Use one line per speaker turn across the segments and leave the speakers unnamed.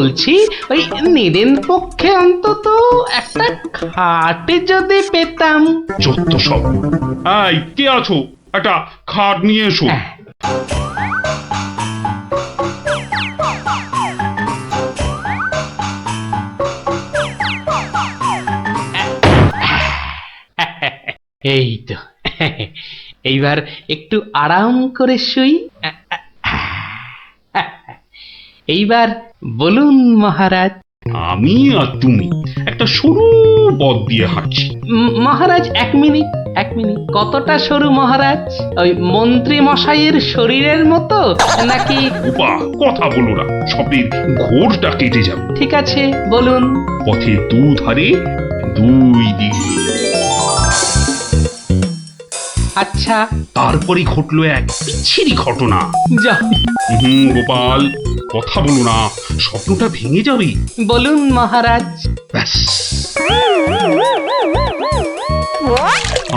বলছি ওই নিদেন পক্ষে অন্তত একটা খাট যদি পেতাম।
যত সব। এই কে আছো, একটা খাট নিয়ে এসো।
এই তো, এইবার একটু আরাম করে শুই। এইবার বলুন মহারাজ।
আমি আর তুমি একটা সরু পথ দিয়ে হাঁটছি।
মহারাজ এক মিনিট, এক মিনিট। কতটা সরু মহারাজ? ওই মন্ত্রী মশাইয়ের শরীরের মতো নাকি?
উপা, কথা বলো না, শব্দের ঘোরটা কেটে যাবে।
ঠিক আছে, বলুন।
পথে দুধারে দুই দিকে।
আচ্ছা,
তারপরে ঘটলো এক বিচ্ছিরি ঘটনা।
যা
গোপাল, কথা বলো না, স্বপ্নটা ভেঙে যাবে।
বলুন মহারাজ।
ব্যাস,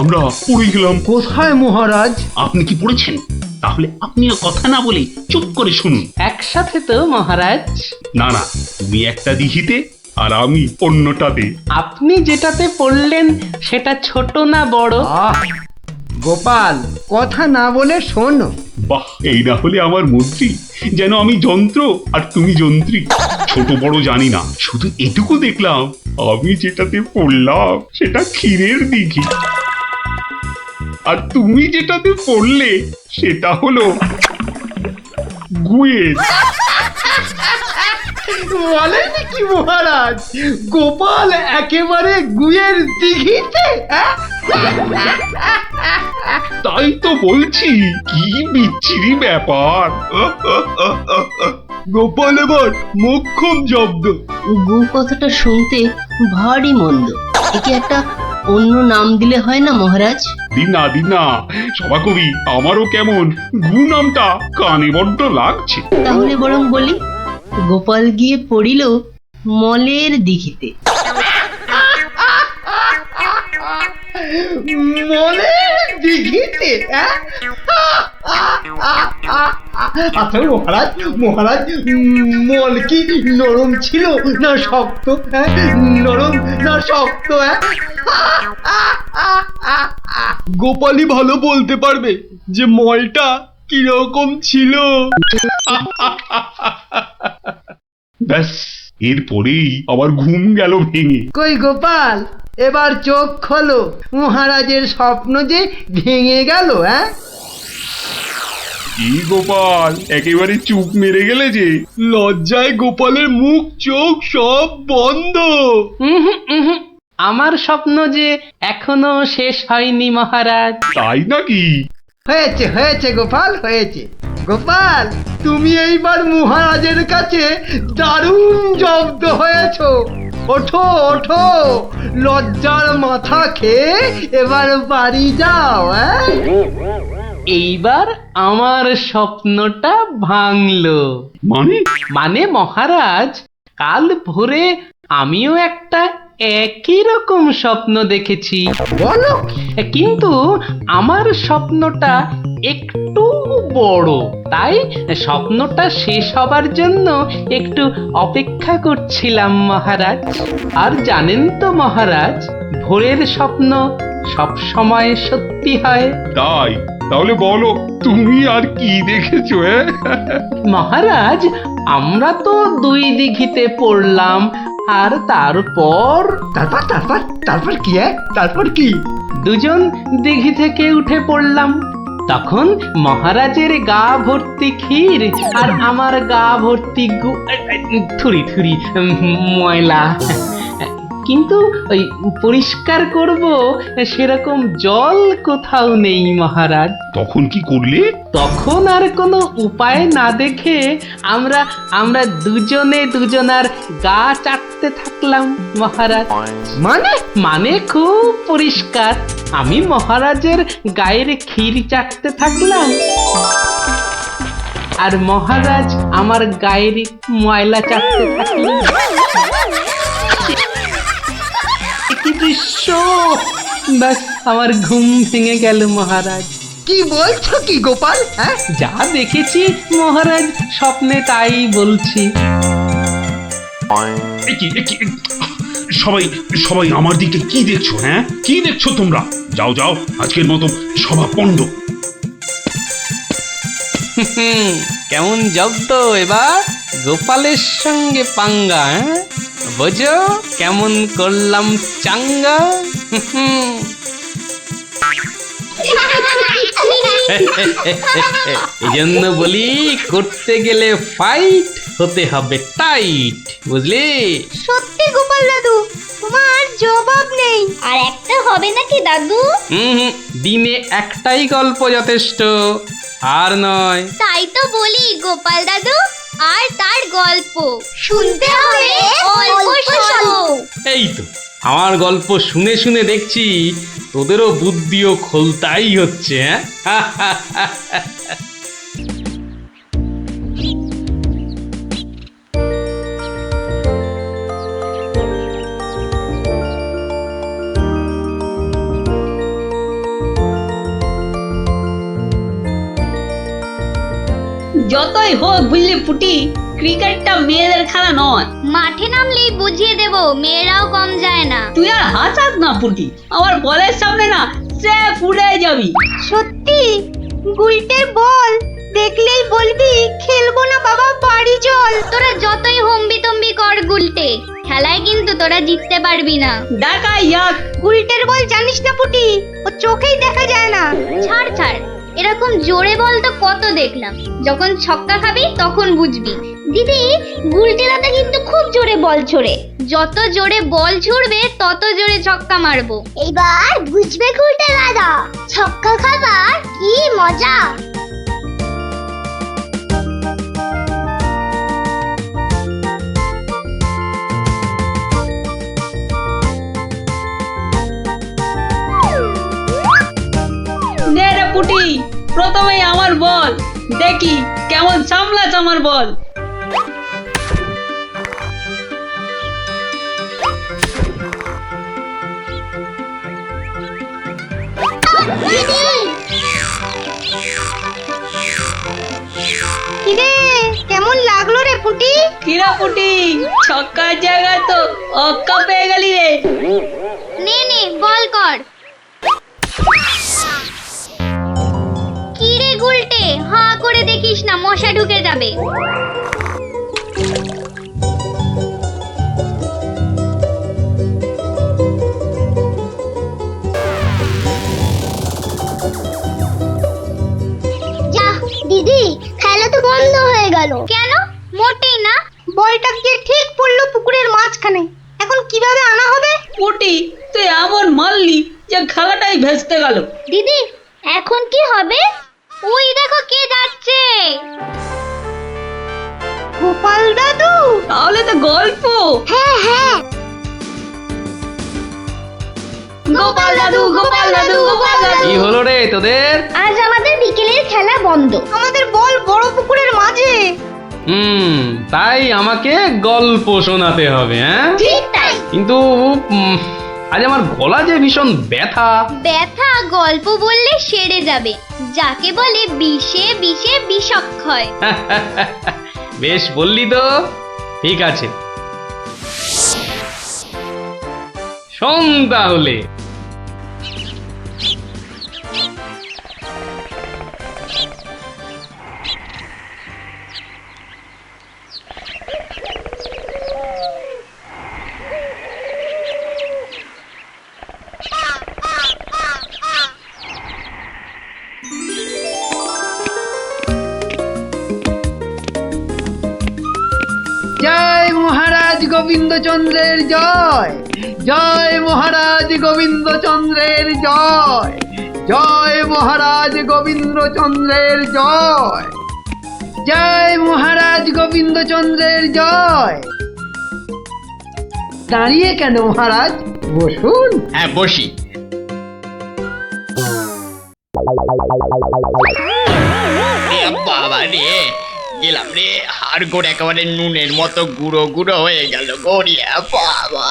আমরা পড়ে গেলাম।
কোথায় মহারাজ?
আপনি কি পড়েছেন? তাহলে আপনিও কথা না বলে চুপ করে শুনুন।
একসাথে তো মহারাজ।
না না, তুমি একটা দিঘিতে আর আমি অন্যটাতে।
আপনি যেটাতে পড়লেন সেটা ছোট না বড়?
আহ, গোপাল, কথা না বলে শোনো।
বাহ, এই না হলে আমার মন্ত্রী, যেন আমি যন্ত্র আর তুমি যন্ত্রী। ছোট বড় জানি না, শুধু এটুকু দেখলাম, আমি যেটাতে পড়লাম সেটা ক্ষীরের দিঘি, আর তুমি যেটাতে পড়লে সেটা হলো গুয়ের।
বলেন কি মহারাজ, গোপাল একেবারে গুয়ের দিঘিতে?
তাই তো বলছি, কি বিচ্ছিরি ব্যাপার।
গোপাল এবার মোক্ষম জব্দ।
গু কথাটা শুনতে ভারী মন্দ। একে একটা অন্য নাম দিলে হয় না মহারাজ?
দিনা দিনা, সভাকবি, আমারও কেমন গু নামটা কানে বড্ড লাগছে।
তাহলে বরং বলি, গোপাল গিয়ে পড়িল মলের দিঘিতে।
মলের দিঘিতে? আচ্ছা মহারাজ, মহারাজ, মল কি নরম ছিল না শক্ত? নরম না শক্ত? গোপালই ভালো বলতে পারবে যে মলটা কিরকম ছিল।
ব্যাস, এরপরেই আবার ঘুম গেল ভেঙে।
কই গোপাল, এবার চোখ খোলো, মহারাজের স্বপ্ন যে ভেঙে গেল।
কি গোপাল, একেবারে চুপ মেরে গেলে যে।
লজ্জায় গোপালের মুখ চোখ সব বন্ধ।
উহুম, উহুম। আমার স্বপ্ন যে এখনো শেষ হয়নি মহারাজ।
তাই নাকি?
হয়েছে হয়েছে গোপাল, হয়েছে। গোপাল, তুমি এইবার মহারাজের কাছে দারুণ জব্দ হয়েছো। ওঠো ওঠো, লজ্জার মাথা খেয়ে এবার বাড়ি যাও।
এইবার আমার স্বপ্নটা ভাঙলো।
মানে?
মানে মহারাজ, কাল ভোরে আমিও একটা একই রকম স্বপ্ন দেখেছি,
বলো?
কিন্তু আমার স্বপ্নটা একটু বড়। তাই স্বপ্নটা শেষ হবার জন্য একটু অপেক্ষা করছিলাম মহারাজ। আর জানেন তো মহারাজ, ভোরের স্বপ্ন সব সময় সত্যি হয়।
তাই? তাহলে বলো, তুমি আর কি দেখেছো?
মহারাজ, আমরা তো দুই দিঘিতে পড়লাম, আর তারপর
তারপর তারপর তারপর কি? তারপর কি?
দুজন দিঘি থেকে উঠে পড়লাম। তখন মহারাজের গা ভর্তি ক্ষীর আর আমার গা ভর্তি থুরি থুরি ময়লা। কিন্তু ওই পরিষ্কার করব সেরকম জল কোথাও নেই মহারাজ।
তখন কি করলে?
তখন আর কোনো উপায় না দেখে আমরা আমরা দুজনে দুজনার গা চাটতে থাকলাম মহারাজ।
মানে?
মানে খুব পরিষ্কার। আমি মহারাজের গায়ের ক্ষীর চাটতে থাকলাম, আর মহারাজ আমার গায়ের ময়লা চাটতে থাকলেন। কি দৃশ্য! ব্যাস, আমার ঘুম ভেঙে গেল মহারাজ।
কি বলছো কি গোপাল?
যা দেখেছি মহারাজ, স্বপ্নে তাই বলছি।
সবাই সবাই আমার দিকে কি দেখছো? হ্যাঁ, কি দেখছো তোমরা? যাও যাও, আজকের মতো সভা পণ্ড।
কেমন জব্দ এবার গোপালের সঙ্গে পাঙ্গা? বোঝো কেমন করলাম চাঙ্গা? এই জন্য বলি, করতে গেলে ফাইট হতে হবে টাইট, বুঝলি?
সত্যি গোপাল দাদু, তোমার জবাব নেই। আর একটা হবে নাকি দাদু?
দিনে একটাই গল্প যথেষ্ট, আর নয়।
তাই তো বলি গোপাল দাদু, আর তার গল্প শুনতে হবে অল্প স্বল্প।
এই তো আমার গল্প শুনে শুনে দেখছি তোদেরও বুদ্ধিও খোলতাই হচ্ছে।
যতই হোক বুঝলি পুটি, ক্রিকেটটা মেয়েদের খেলা নয়।
মাঠে নামলেই বুঝিয়ে দেব, মেয়েরাও কম যায় না।
তুই আর হাসাস না পুটি, আমার বলের সামনে না সে ফুলে যাবি।
সত্যি গুলটের বল দেখলেই বলবি খেলবো না বাবা, বাড়ি চল। তোরা যতই হম্বি তম্বি কর গুলটে, খেলায় কিন্তু তোরা জিততে পারবি না।
দেখা ইয়াক।
গুলটের বল জানিস না পুটি, ও চোখেই দেখা যায় না। ছাড় ছাড়, এরকম জোরে বল তো কত দেখলাম, যখন ছক্কা খাবি তখন বুঝবি। দিদি, গুলটে দাদা কিন্তু খুব জোরে বল ছোড়ে, যত জোরে বল ছুড়বে তত জোরে ছক্কা মারবো। এবার বুঝবে গুলটে দাদা, ছক্কা খাবার কি মজা।
নে রে পুটি, প্রথমেই আমার বল, দেখি কেমন সামলাস আমার বল।
কিরে, কেমন লাগলো রে পুটি?
কিরা পুটি, ছক্কার জায়গায় তো অক্কা পেয়ে গেলি রে।
নে নে বল কর। কিরে গুলটে, হাঁ করে দেখিস না, মশা ঢুকে যাবে। যা দিদি, খেলা তো বন্ধ হয়ে গেল। কেন? মোটেই না, বলটা গিয়ে ঠিক পড়লো পুকুরের মাঝখানে। এখন কিভাবে আনা হবে?
পুটি, তুই এমন মারলি যে খেলাটাই ভেস্তে গেল।
দিদি, এখন কি হবে? ওই দেখো কে যাচ্ছে। গোপাল দাদু।
তাহলে তো গল্প।
হ্যাঁ হ্যাঁ,
গোপাল দাদু, গোপাল দাদু, গোপাল দাদু।
কি হলো রে তোদের?
আজ আমাদের বিকেলের খেলা বন্ধ। আমাদের বল বড় পুকুরের মাঝে।
তাই আমাকে গল্প শোনাতে হবে? হ্যাঁ,
ঠিক তাই।
কিন্তু আজ আমার গলা যে ভীষণ ব্যথা।
ব্যথা গল্প বললে সেরে যাবে, যাকে বলে বিষে বিষে বিষক্ষয়।
বেশ বললি তো, ঠিক আছে, শোন তাহলে।
জয় মহারাজ গোবিন্দচন্দ্রের জয়, জয় মহারাজ গোবিন্দচন্দ্রের জয়, জয় মহারাজ গোবিন্দচন্দ্রের জয়, জয় মহারাজ গোবিন্দচন্দ্রের জয়। দাঁড়িয়ে কেন মহারাজ, বসুন।
হ্যাঁ বসি। বাবা রে, গেলাম রে, হাড় গোড় একেবারে নুনের মতো গুঁড়ো গুঁড়ো হয়ে গেল গড়িয়া। বাবা,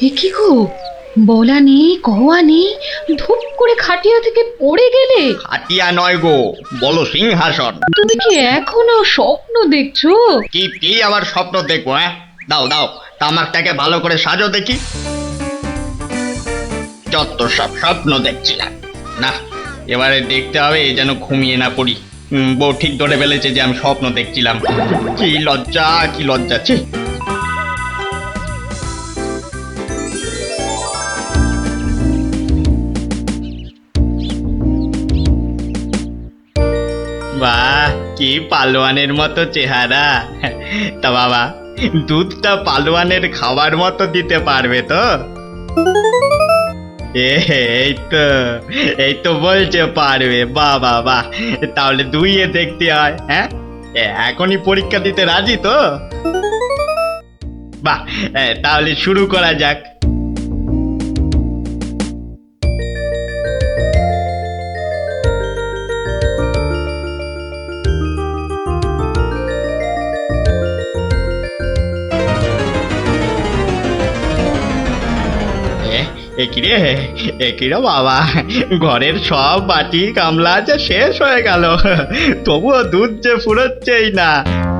এ কি গো,
বলা নেই কওয়া নেই, ধূপ করে খাটিয়া থেকে পড়ে গেলে।
হাতিয়া নয় গো, বলো সিংহাসন।
তুমি কি এখনো স্বপ্ন দেখছো?
কি আবার স্বপ্ন দেখবো? হ্যাঁ, দাও দাও তামাকটাকে ভালো করে সাজো দেখি। যত সব স্বপ্ন দেখছিলাম, না এবারে দেখতে হবে যেন ঘুমিয়ে না পড়ি। বউ ঠিক ধরে ফেলেছে যে আমি স্বপ্ন দেখছিলাম। কি লজ্জা ছি। বাহ, কি পালোয়ানের মতো চেহারা। তা বাবা, দুধটা পালোয়ানের খাবার মতো দিতে পারবে তো? এই তো বলছে পারবে। বাহ বাহ বাহ, তাহলে দুইয়ে দেখতে হয়। হ্যাঁ, এখনই পরীক্ষা দিতে রাজি তো? বাহ, তাহলে শুরু করা যাক। একিরে বাবা, ঘরের সব বাটি গামলা যে শেষ হয়ে গেল, তবুও দুধ যে ফুরোচ্ছেই না।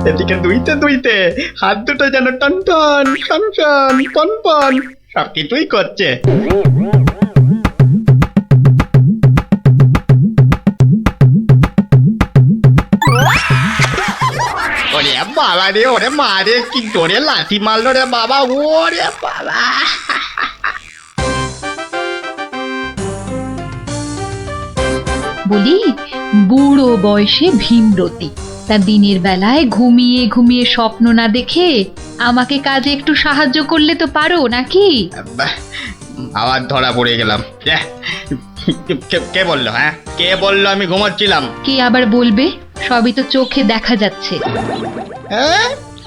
এদিকে দুইতে হাত দুটো যেন টন টন টন টন পন পন সব কিছুই করছে। ওরে বাবা রে, ওরে মা রে, কি জোরে লাথি মারলো রে বাবা, ওরে বাবা।
বলি, বুড়ো বয়সে ভীমরতি, তা দিনের বেলায় ঘুমিয়ে ঘুমিয়ে স্বপ্ন না দেখে আমাকে কাজে একটু সাহায্য করলে তো পারো নাকি?
আবার ধরা পড়ে গেলাম। কে বললো? হ্যাঁ, কে বললো আমি ঘুমাচ্ছিলাম?
কে আবার বলবে? সবই তো চোখে দেখা যাচ্ছে।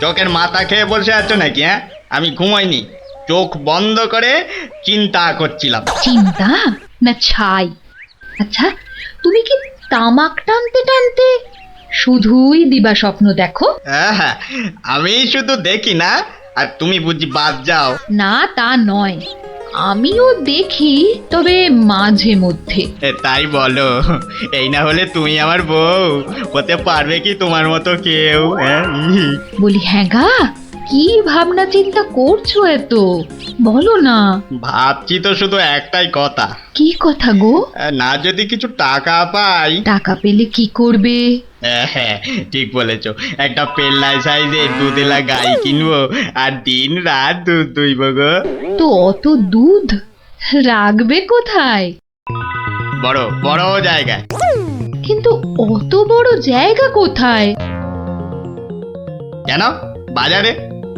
চোখের মাথা খেয়ে বসে আছো নাকি? হ্যাঁ, আমি ঘুমাইনি, চোখ বন্ধ করে চিন্তা করছিলাম।
চিন্তা না ছাই? আচ্ছা, তুমি কি তামাক টানতে টানতে শুধুই দিবা স্বপ্ন দেখো?
হ্যাঁ, আমি শুধু দেখি না, আর তুমি বুঝি বাদ যাও?
না, তা নয়, আমিও দেখি, তবে মাঝে মধ্যে।
তাই বলো? এই না হলে তুমি আমার বউ হতে পারবে কি তোমার মতো কেউ?
বলি, হ্যাঁ গা, কি ভাবনা চিন্তা করছো এত? বলো না।
ভাবছি তো শুধু একটাই কথা।
কি কথা গো?
না যদি কিছু টাকা পাই।
টাকা পেলে কি করবে?
হ্যাঁ, ঠিক বলেছো, একটা পেল্লাই সাইজের দুধেলা গাই কিনবো আর দিন রাত দুধ দুইব গো।
তো অত দুধ রাখবে কোথায়?
বড় বড় জায়গায়।
কিন্তু অত বড় জায়গা কোথায়?
কেন, বাজারে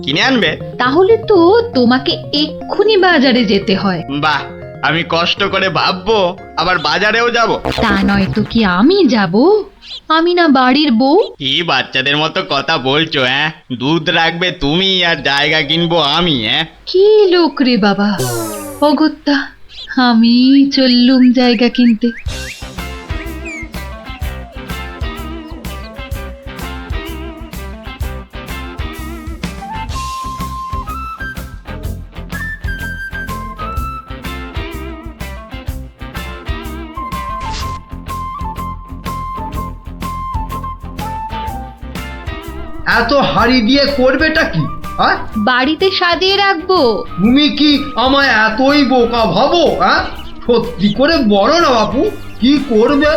কিনে আনবে?
তাহলে তো তোমাকে এক্ষুনি বাজারে যেতে হয়।
বাহ, আমি কষ্ট করে ভাববো আবার বাজারেও যাব?
তা নয় তো কি আমি যাব? আমি না বাড়ির বউ?
কি বাচ্চাদের মতো কথা বলছো? হ্যাঁ, দুধ রাখবে তুমি আর জায়গা কিনবো আমি? হ্যাঁ,
কি লোক রে বাবা, অগত্যা আমি চললুম জায়গা কিনতে।
এত হাড়ি দিয়ে করবেটা কি? হ্যাঁ,
বাড়িতে সাজিয়ে রাখবো।
তুমি কি আমায় এতই বোকা ভাবো? হ্যাঁ, সত্যি করে বলো না বাপু, কি করবে?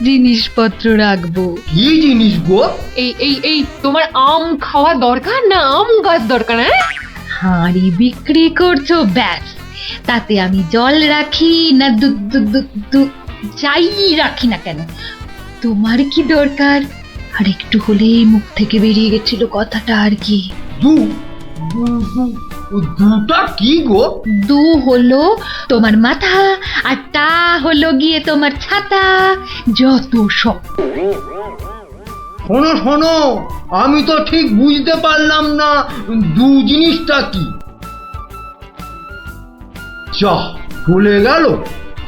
জিনিসপত্র রাখবো।
কি জিনিস গো?
এই এই এই তোমার আম খাওয়া দরকার না আম গাছ দরকার? হ্যাঁ,
হাঁড়ি বিক্রি করছো, ব্যাস। তাতে আমি জল রাখি না দুধ যাই রাখি না কেন, তোমার কি দরকার? আর একটু হলেই মুখ থেকে বেরিয়ে গেছিল কথাটা আর কি।
দুটা কি গো?
দু হলো তোমার মাথা, আর টা হলো গিয়ে তোমার ছাতা, যত সব।
শোনো শোনো, আমি তো ঠিক বুঝতে পারলাম না দু জিনিসটা কি। যা ভুলে গেল,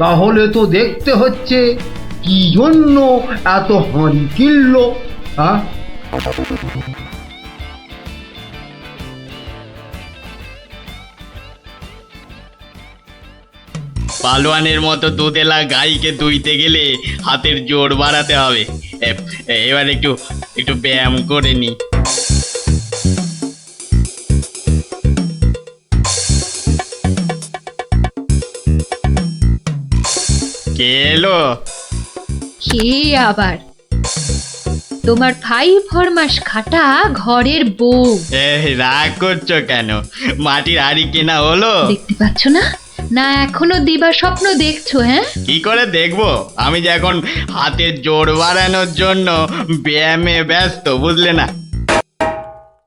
তাহলে তো দেখতে হচ্ছে কি জন্য এত হাঁড়ি কিনলো। হ্যাঁ,
পালোয়ানের মতো দুধেলা গাইকে দুইতে গেলে হাতের জোর বাড়াতে হবে। এবার একটু একটু ব্যায়াম করে নি। কে এলো?
কে আবার? তোমার ভাই ফরমাস খাটা ঘরের বউ।
রাগ করছো কেন? মাটির হাড়ি কেনা হলো?
দেখতে পাচ্ছ না? না এখনো দিবা স্বপ্ন দেখছো? হ্যাঁ,
কি করে দেখবো? আমি যে এখন হাতের জোর বাড়ানোর জন্য ব্যায়ামে ব্যস্ত, বুঝলে না?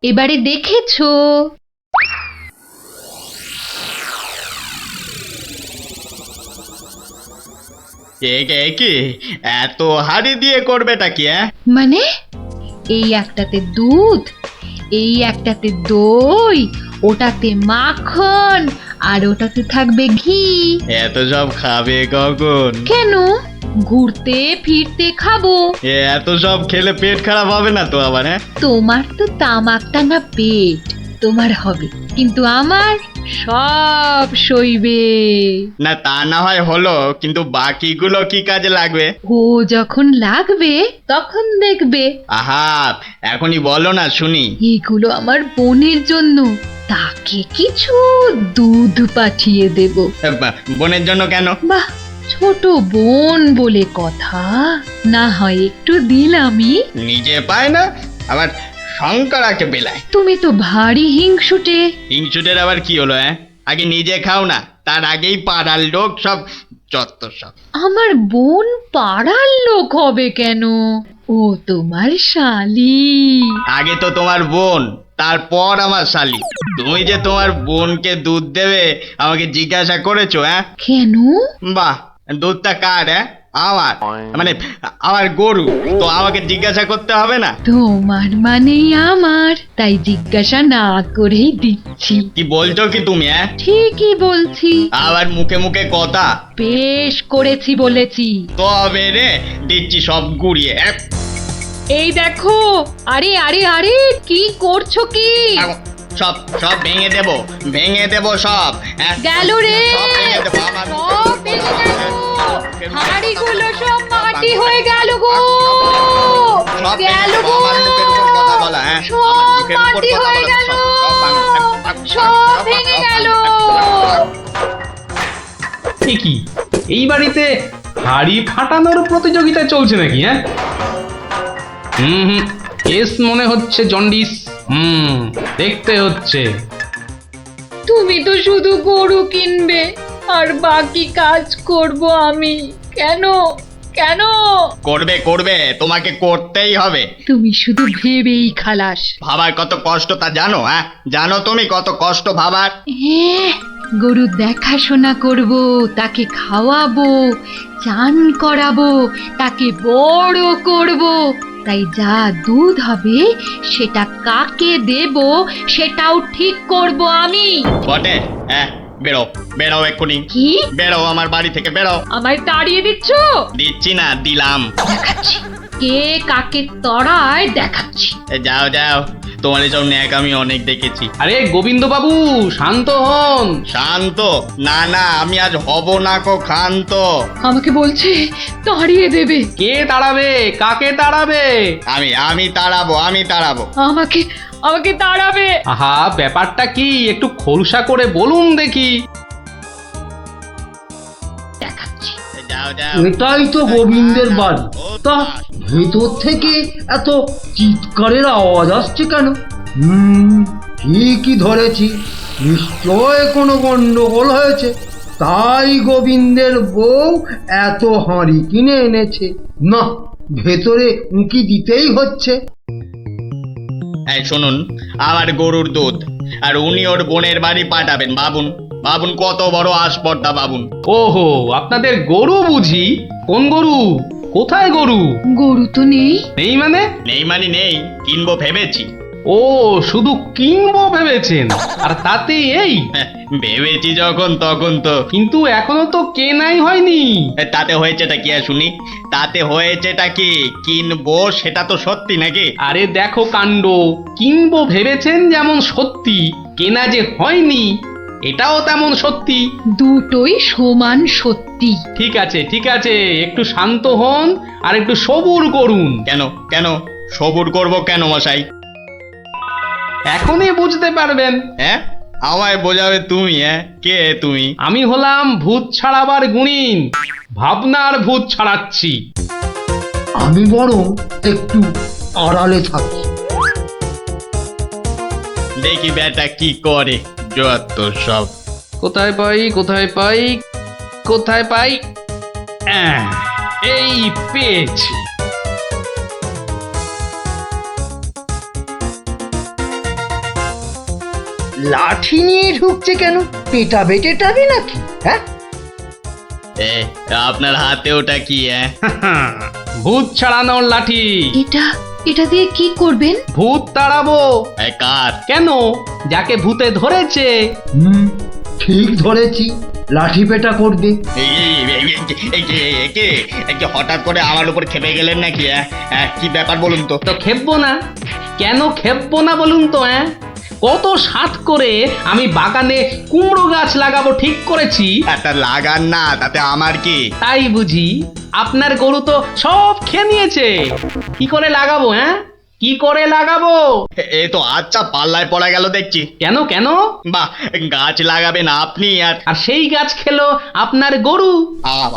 এবারে দেখেছো?
কি এত হাড়ি দিয়ে করবেটা কি?
মানে এই একটাতে দুধ, এই একটাতে দই, ওটাতে মাখন, আর ওটাতে থাকবে ঘি।
এত সব খাবে কখন?
কেন? ঘুরতে ফিরতে খাবো।
এত সব খেলে পেট খারাপ হবে না তো আবার?
তোমার তো তামাক টানা পেট, তোমার হবে, কিন্তু আমার সব সইবে।
না তা না হয় হলো, কিন্তু বাকিগুলো কি কাজে লাগবে?
ও যখন লাগবে তখন দেখবে।
আহা, এখনই বলো না শুনি।
এগুলো আমার বোনের জন্য, তাকে কিছু দুধ পাঠিয়ে দেব।
বোনের জন্য কেন?
বাহ, ছোট বোন বলে কথা, না হয় একটু দিলামই।
নিজে পায় না, আবার শঙ্করাকে বেলায়।
তুমি তো ভারী হিংসুটে।
হিংসুটের আবার কি হলো? আগে নিজে খাও না, তার আগেই পাড়ার লোক সব যত সব।
আমার বোন পাড়ার লোক হবে কেন? ও তোমার শালি।
আগে তো তোমার বোন, তারপর আমার শালি। তুমি যে তোমার বোনকে দুধ দেবে আমাকে জিজ্ঞাসা করেছো?
কেন?
বাহ, দুধটা কার? আমার, মানে আমার গরু, তো আমাকে জিজ্ঞাসা করতে হবে না?
তোমার মানেই আমার, তাই জিজ্ঞাসা না করেই দিচ্ছি।
কি বলছো কি তুমি?
ঠিকই বলছি।
আবার মুখে মুখে কথা।
বেশ করেছি বলেছি।
তবে রে দিচ্ছি সব গুড়িয়ে।
এই দেখো, আরে আরে আরে, কি করছো কি?
সব সব ভেঙে দেবো, ভেঙে দেবো সব।
গেল রে,
সব ভেঙে দেবো আমার।
সব ভেঙে গেল। হাঁড়িগুলো সব মাটি হয়ে গেল গো,
সব
গেল গো,
আমার মুখের উপর কথা বলা।
সব মাটি হয়ে গেল, সব ভেঙে গেল।
কি এই বাড়িতে হাড়ি ফাটানোর প্রতিযোগিতা চলছে নাকি? হুম, কেস মনে হচ্ছে জন্ডিস। দেখতে হচ্ছে।
তুমি তো শুধু গরু কিনবে আর বাকি কাজ করব আমি। কেন কেন?
করবে করবে, তোমাকে করতেই হবে।
তুমি শুধু ভেবেই খালাস।
ভাবার কত কষ্ট তা জানো? জানো তুমি কত কষ্ট ভাবার?
হ্যাঁ, গরু দেখাশোনা করব, তাকে খাওয়াবো, চান করাবো, তাকে বড় করব। তাই যা দুধ হবে সেটা কাকে দেব সেটাও ঠিক করব আমি।
বটে? বেরো বেরো এক্ষুনি।
কি?
বেরো আমার বাড়ি থেকে, বেরো।
আমায় তাড়িয়ে দিচ্ছ?
দিচ্ছি না, দিলাম।
দেখাচ্ছি কে কাকে তড়ায়, দেখাচ্ছি।
যাও যাও, তোমার এসব ন্যাক আমি অনেক দেখেছি।
আরে গোবিন্দ বাবু, শান্ত হন।
শান্ত? না না, আমি আজ হব না কো ক্ষান্ত।
আমাকে বলছে তাড়িয়ে দেবে।
কে তাড়াবে? কাকে তাড়াবে?
আমি তাড়াবো, আমি তাড়াবো।
আমাকে আমাকে তাড়াবে।
আহা, ব্যাপারটা কি একটু খোলসা করে বলুন দেখি।
দেখাচ্ছি।
যাও যাও।
এটাই তো গোবিন্দের বাড়ি। তা ভেতর থেকে এত চিৎকারের আওয়াজ আসছে কেন? ঠিকই ধরেছি, নিশ্চয় কোনো গন্ডগোল হয়েছে, তাই গোবিন্দের বউ এত হাঁড়ি কিনে এনেছে। না, ভেতরে উঁকি দিতেই হচ্ছে।
এই শুনুন, আমার গরুর দুধ, আর উনি ওর বোনের বাড়ি পাঠাবেন। ভাবুন ভাবুন কত বড় আসপর্দা, ভাবুন।
ওহো, আপনাদের গরু বুঝি? কোন গরু? কোথায় গরু?
গরু তো নেই।
নেই মানে?
নেই মানে নেই, কিনবো ভেবেছি।
ও, শুধু কিনবো ভেবেছেন? আর তাতে এই?
ভেবেছি যখন তখন তো।
কিন্তু এখনো তো কেনাই হয়নি।
তাতে হয়েছেটা কি শুনি? তাতে হয়েছেটা কি? কিনবো সেটা তো সত্যি নাকি?
আরে দেখো কাণ্ড, কিনবো ভেবেছেন যেমন সত্যি, কেনা যে হয়নি এটাও তেমন সত্যি।
দুটোই সমান সত্যি।
ঠিক আছে ঠিক আছে, একটু শান্ত হন আর একটু সবুর করুন।
কেন কেন সবুর করব কেন মশাই?
এখনই বুঝতে পারবেন।
হ্যাঁ, আমায় বোঝাবে তুমি? হ্যাঁ, কে তুমি?
আমি হলাম ভূত ছাড়াবার গুণিন, ভাবনার ভূত ছাড়াচ্ছি।
আমি বরং একটু আড়ালে থাকি।
দেখি বেটা কি করে, যত সব।
কোথায় পাই কোথায় পাই কোথায় পাই, এই পেয়েছি।
লাঠি নিয়ে ঢুকছে কেন? পেটাবে টেটাবে নাকি? হ্যাঁ,
এ, আপনার হাতে ওটা কি? হ্যাঁ,
ভূত ছাড়ানোর লাঠি।
এটা দিয়ে কি করবেন?
ভূত তাড়াবো।
এ, কার?
কেন? যাকে ভূতে ধরেছে।
ঠিক ধরেছি, লাঠি পেটা করবে।
এই হঠাৎ করে আমার উপর খেপে গেলেন নাকি? কি ব্যাপার বলুন তো?
তো খেপবো না কেন? খেপবো না বলুন তো? কত সাত করে আমি বাগানে কুমড়ো গাছ লাগাবো ঠিক করেছি।
একটা লাগান না, তাতে আমার কি?
তাই বুঝি? আপনার গরু তো সব খেয়ে নিয়েছে। কি করে লাগাবো? কি করে লাগাবো?
এ তো আচ্ছা পাল্লায় পড়া গেল দেখছি।
কেন কেন?
বাহ, গাছ লাগাবেন আপনি
আর সেই গাছ খেলো আপনার গরু।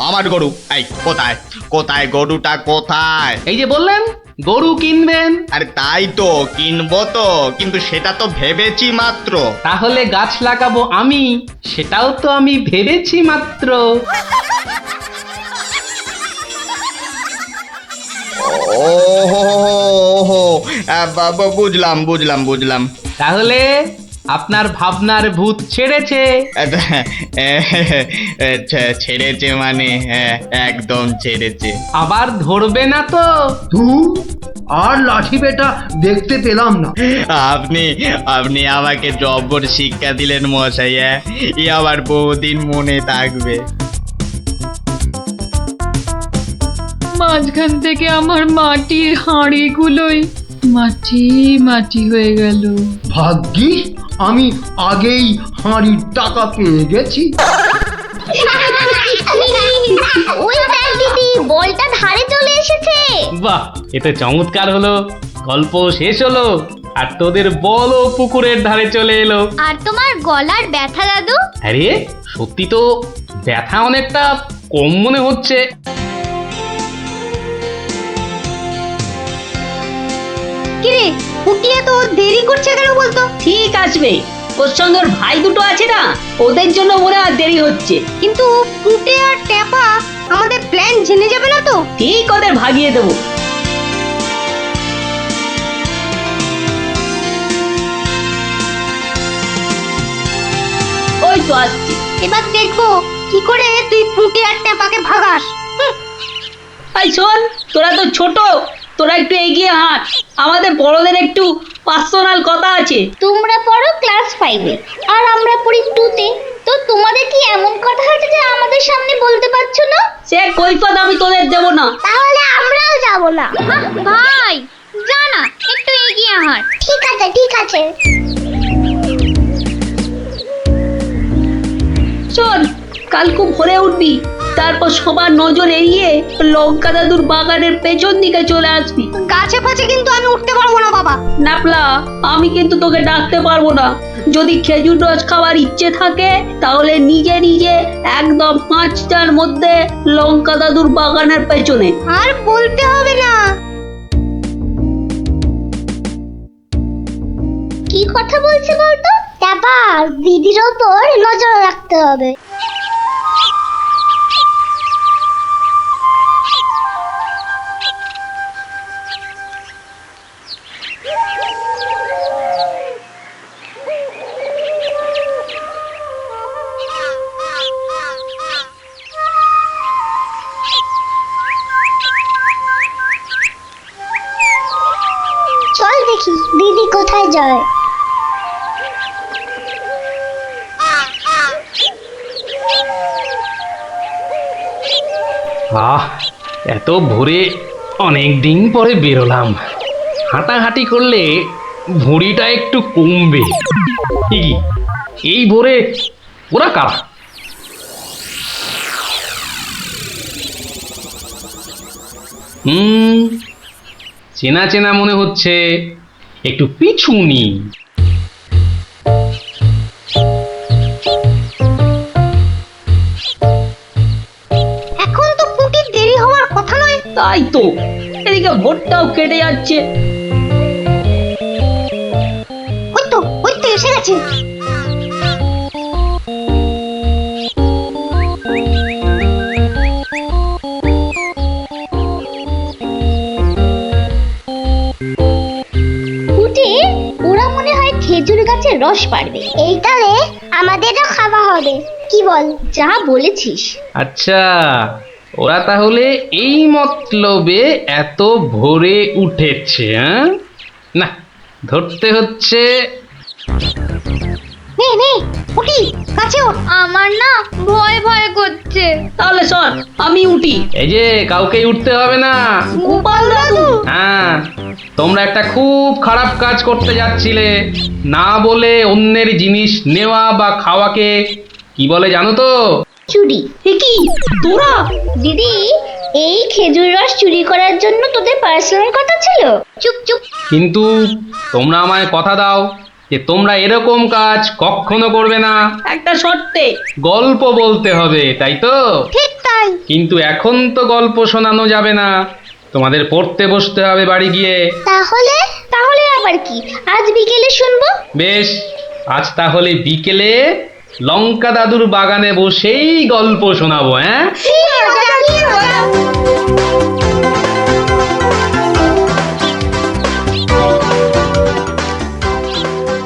আমার গরু? এই কোথায় কোথায় গরুটা কোথায়?
এই যে বললেন গরু কিনবেন।
আরে তাই তো কিনবো তো, কিন্তু সেটা তো ভেবেছি মাত্র।
তাহলে গাছ লাগাবো আমি, সেটাও তো আমি ভেবেছি মাত্র।
ওহো, বুঝলাম বুঝলাম বুঝলাম।
তাহলে আপনার ভাবনার ভূত ছেড়েছে।
ছেড়েছে মানে? একদম ছেড়েছে।
আবার ধরবে না তো?
আর লাঠি পেটা দেখতে পেলাম না।
আপনি আপনি আমাকে জব্বর শিক্ষা দিলেন মশাই। এ আবার বহুদিন মনে থাকবে।
মাঝখান থেকে আমার মাটির হাঁড়িগুলোই মাটি মাটি হয়ে গেল।
ভাগ্যিস আমি আগেই হাঁড়ির টাকা পেয়ে গেছি।
ওই দেখ দিদি, বলটা ধারে চলে এসেছে।
বাহ, এটা চমৎকার হলো। গল্প শেষ হলো আর তোদের বলও পুকুরের ধারে চলে এলো।
আর তোমার গলার ব্যথা দাদু?
আরে সত্যি তো ব্যথা অনেকটা কম মনে হচ্ছে।
কিরে, পুটিয়া তো দেরি করছে কেন বলতো?
ঠিক আসবে, ওর সঙ্গে ওর ভাই দুটো আছে না, ওদের জন্য ওরা আর দেরি হচ্ছে।
কিন্তু পুটে আর টেপা আমাদের প্ল্যান জেনে যাবে না তো?
ঠিক ওদের ভাগিয়ে দেবো। ওই তো আসছি।
এবার দেখবো কি করে তুই পুটে আর টেপাকে ভাগাস।
এই শোন, তোরা তো ছোট, তোরা একটু এগিয়ে হাঁট, আমাদের বড়দের একটু পার্সোনাল কথা আছে।
তোমরা পড়ো ক্লাস 5-এ আর আমরা পড়ি 2-তে, তো তোমাদের কি এমন কথা আছে যে আমাদের সামনে বলতে পারছো না?
সে কৈফত আমি তোদের দেবো না।
তাহলে আমরাও যাব না। ভাই জানা, একটু এগিয়ে হাঁট। ঠিক আছে ঠিক আছে।
শোন, কাল খুব ভোরে উঠবি, তারপর সবার নজর এড়িয়ে লঙ্কা দাদুর বাগানের পেছন দিকে চলে আসবি।
গাছে ফাছে কিন্তু আমি উঠতে পারবো না বাবা।
নাপলা, আমি কিন্তু তোকে ডাকতে পারবো না। যদি খেজুর রস খাওয়ার ইচ্ছে থাকে তাহলে নিজে নিজে একদম 5টার মধ্যে লঙ্কা দাদুর বাগানের পেছনে।
আর বলতে হবে না। কি কথা বলছে বলতো? তারপর দিদির ওপর নজর রাখতে হবে। চল দেখি দিদি কোথায় যায়।
এত ভোরে অনেক দিন পরে বেরোলাম। হাঁটাহাঁটি করলে ভুঁড়িটা একটু কমবে। কি এই ভোরে ওরা কারা? চেনা চেনা মনে হচ্ছে, একটু পিছু নি।
এখন তো পুটির দেরি হওয়ার কথা নয়।
তাই তো, এদিকে ভোটটাও কেটে যাচ্ছে।
ওই তো এসে গেছে। পুটি, ওরা মনে হয় খেজুর গাছের রস পাড়বে। এইটারে আমাদেরও খাওয়া হবে, কি বল? যা বলেছিস।
আচ্ছা, ওরা তাহলে এই মতলবে এত ভোরে উঠেছে, হ্যাঁ? না, ধরতে হচ্ছে।
নে পুটি, কাছে ওঠ। আমার না ভয় ভয় করছে।
তাহলে সর, আমি উঠি।
এই যে, কাউকেই উঠতে হবে না।
গোপাল দাদু,
হ্যাঁ, তোমরা একটা খুব খারাপ কাজ করতে যাচ্ছিলে। না বলে অন্যের জিনিস নেওয়া বা খাওয়াকে কি বলে জানো তো?
চুরি।
এ কি তোরা?
দিদি, এই খেজুর রস চুরি করার জন্য তোদের পার্সোনাল কথা ছিল? চুপ চুপ।
কিন্তু তোমরা আমায় কথা দাও যে তোমরা এরকম কাজ কখনো করবে না।
একটা শর্তে।
গল্প বলতে হবে, তাই তো?
ঠিক তাই।
কিন্তু এখন তো গল্প শোনানো যাবে না, তোমাদের পড়তে বসতে হবে বাড়ি গিয়ে।
তাহলে তাহলে আবার কি? আজ বিকেলে শুনবো।
বেশ, আজ তাহলে বিকেলে লঙ্কা দাদুর বাগানে বসেই গল্প শোনাবো, হ্যাঁ?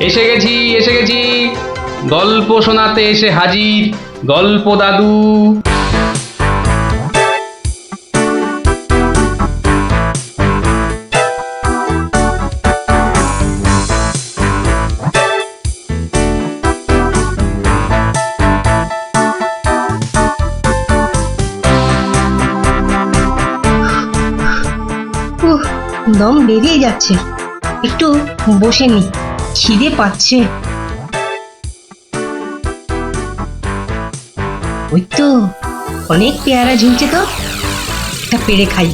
এসে গেছি, গল্প শোনাতে এসে হাজির গল্প দাদু।
দম বেরিয়ে যাচ্ছে, একটু বসে নি, খিদে পাচ্ছে। ওই তো অনেক পেয়ারা ঝুলছে, তো একটা পেড়ে খাই।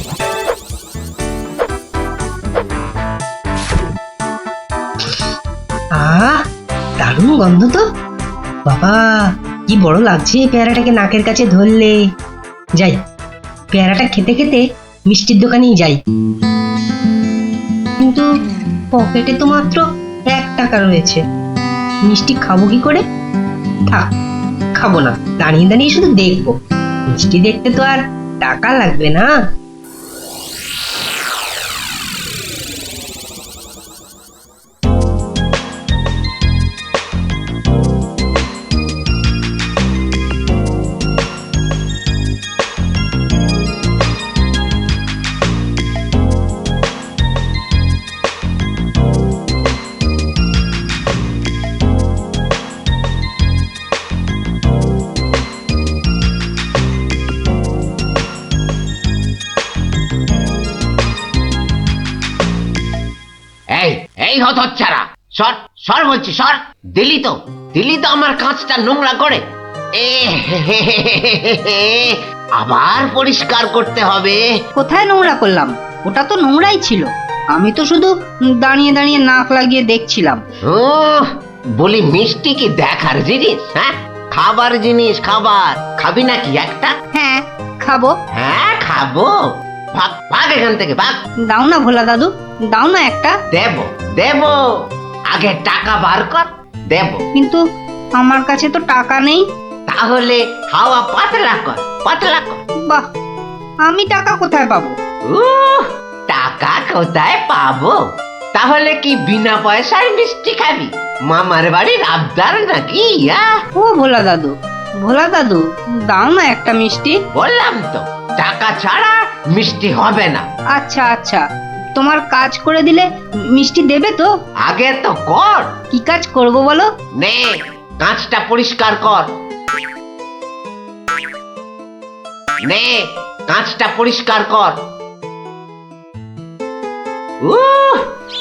দারুণ গন্ধ তো, বাবা কি বড় লাগছে পেয়ারাটাকে নাকের কাছে ধরলে। যাই, পেয়ারাটা খেতে খেতে মিষ্টির দোকানেই যাই। কিন্তু পকেটে তো মাত্র 1 টাকা রয়েছে, মিষ্টি খাবো কি করে? থাক, খাবো না, দাঁড়িয়ে দাঁড়িয়ে শুধু দেখবো। মিষ্টি দেখতে তো আর টাকা লাগবে না।
এই হতচ্ছাড়া, সর সর বলছি, সর। দিলি তো আমার কাঁচটা নোংরা করে। আবার পরিষ্কার করতে হবে।
কোথায় নোংরা করলাম? ওটা তো নোংরাই ছিল। আমি তো শুধু দাঁড়িয়ে দাঁড়িয়ে নাক লাগিয়ে দেখছিলাম।
বলি, মিষ্টি কি দেখার জিনিস? হ্যাঁ, খাবার জিনিস। খাবি নাকি একটা?
হ্যাঁ খাবো।
হ্যাঁ খাবো, ভাগ ভাগ এখান থেকে, ভাগ।
দাও না ভোলা দাদু, দাও না একটা।
দেব, আগে টাকা বার কর, দেব।
কিন্তু আমার কাছে তো টাকা নেই।
তাহলে হাওয়া পাতলা কর।
বাহ, আমি টাকা কোথায় পাবো?
টাকা কোথায় পাবো? তাহলে কি বিনা পয়সায় মিষ্টি খাবি? মামার বাড়ির আবদার নাকি?
ও ভোলা দাদু, দাও না একটা মিষ্টি।
বললাম তো, টাকা ছাড়া মিষ্টি হবে না।
আচ্ছা, তোমার কাজ করে দিলে মিষ্টি দেবে তো?
আগে তো কর।
কি কাজ করব বলো?
নে, কাঁচটা পরিষ্কার কর।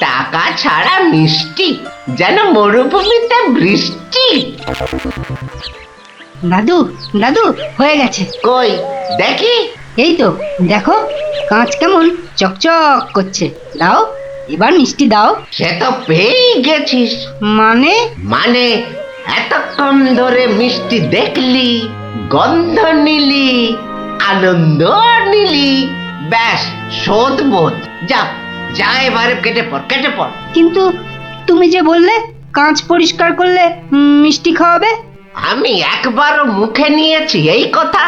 টাকা ছাড়া মিষ্টি যেন মরুভূমিতে বৃষ্টি।
দাদু দাদু হয়ে গেছে।
কই দেখি।
এই তো দেখো, কাঁচ কেমন চকচক করছে। দাও, এবার মিষ্টি দাও।
সে তো পেয়েই গেছিস।
মানে?
মানে এতক্ষণ ধরে মিষ্টি দেখলি, গন্ধ নিলি, আনন্দ নিলি, ব্যাস শোধ বোধ। যা যা এবারে কেটে পড়, কেটে পড়।
কিন্তু তুমি যে বললে কাঁচ পরিষ্কার করলে মিষ্টি খাওয়াবে।
আমি একবারও মুখে নিয়েছি এই কথা?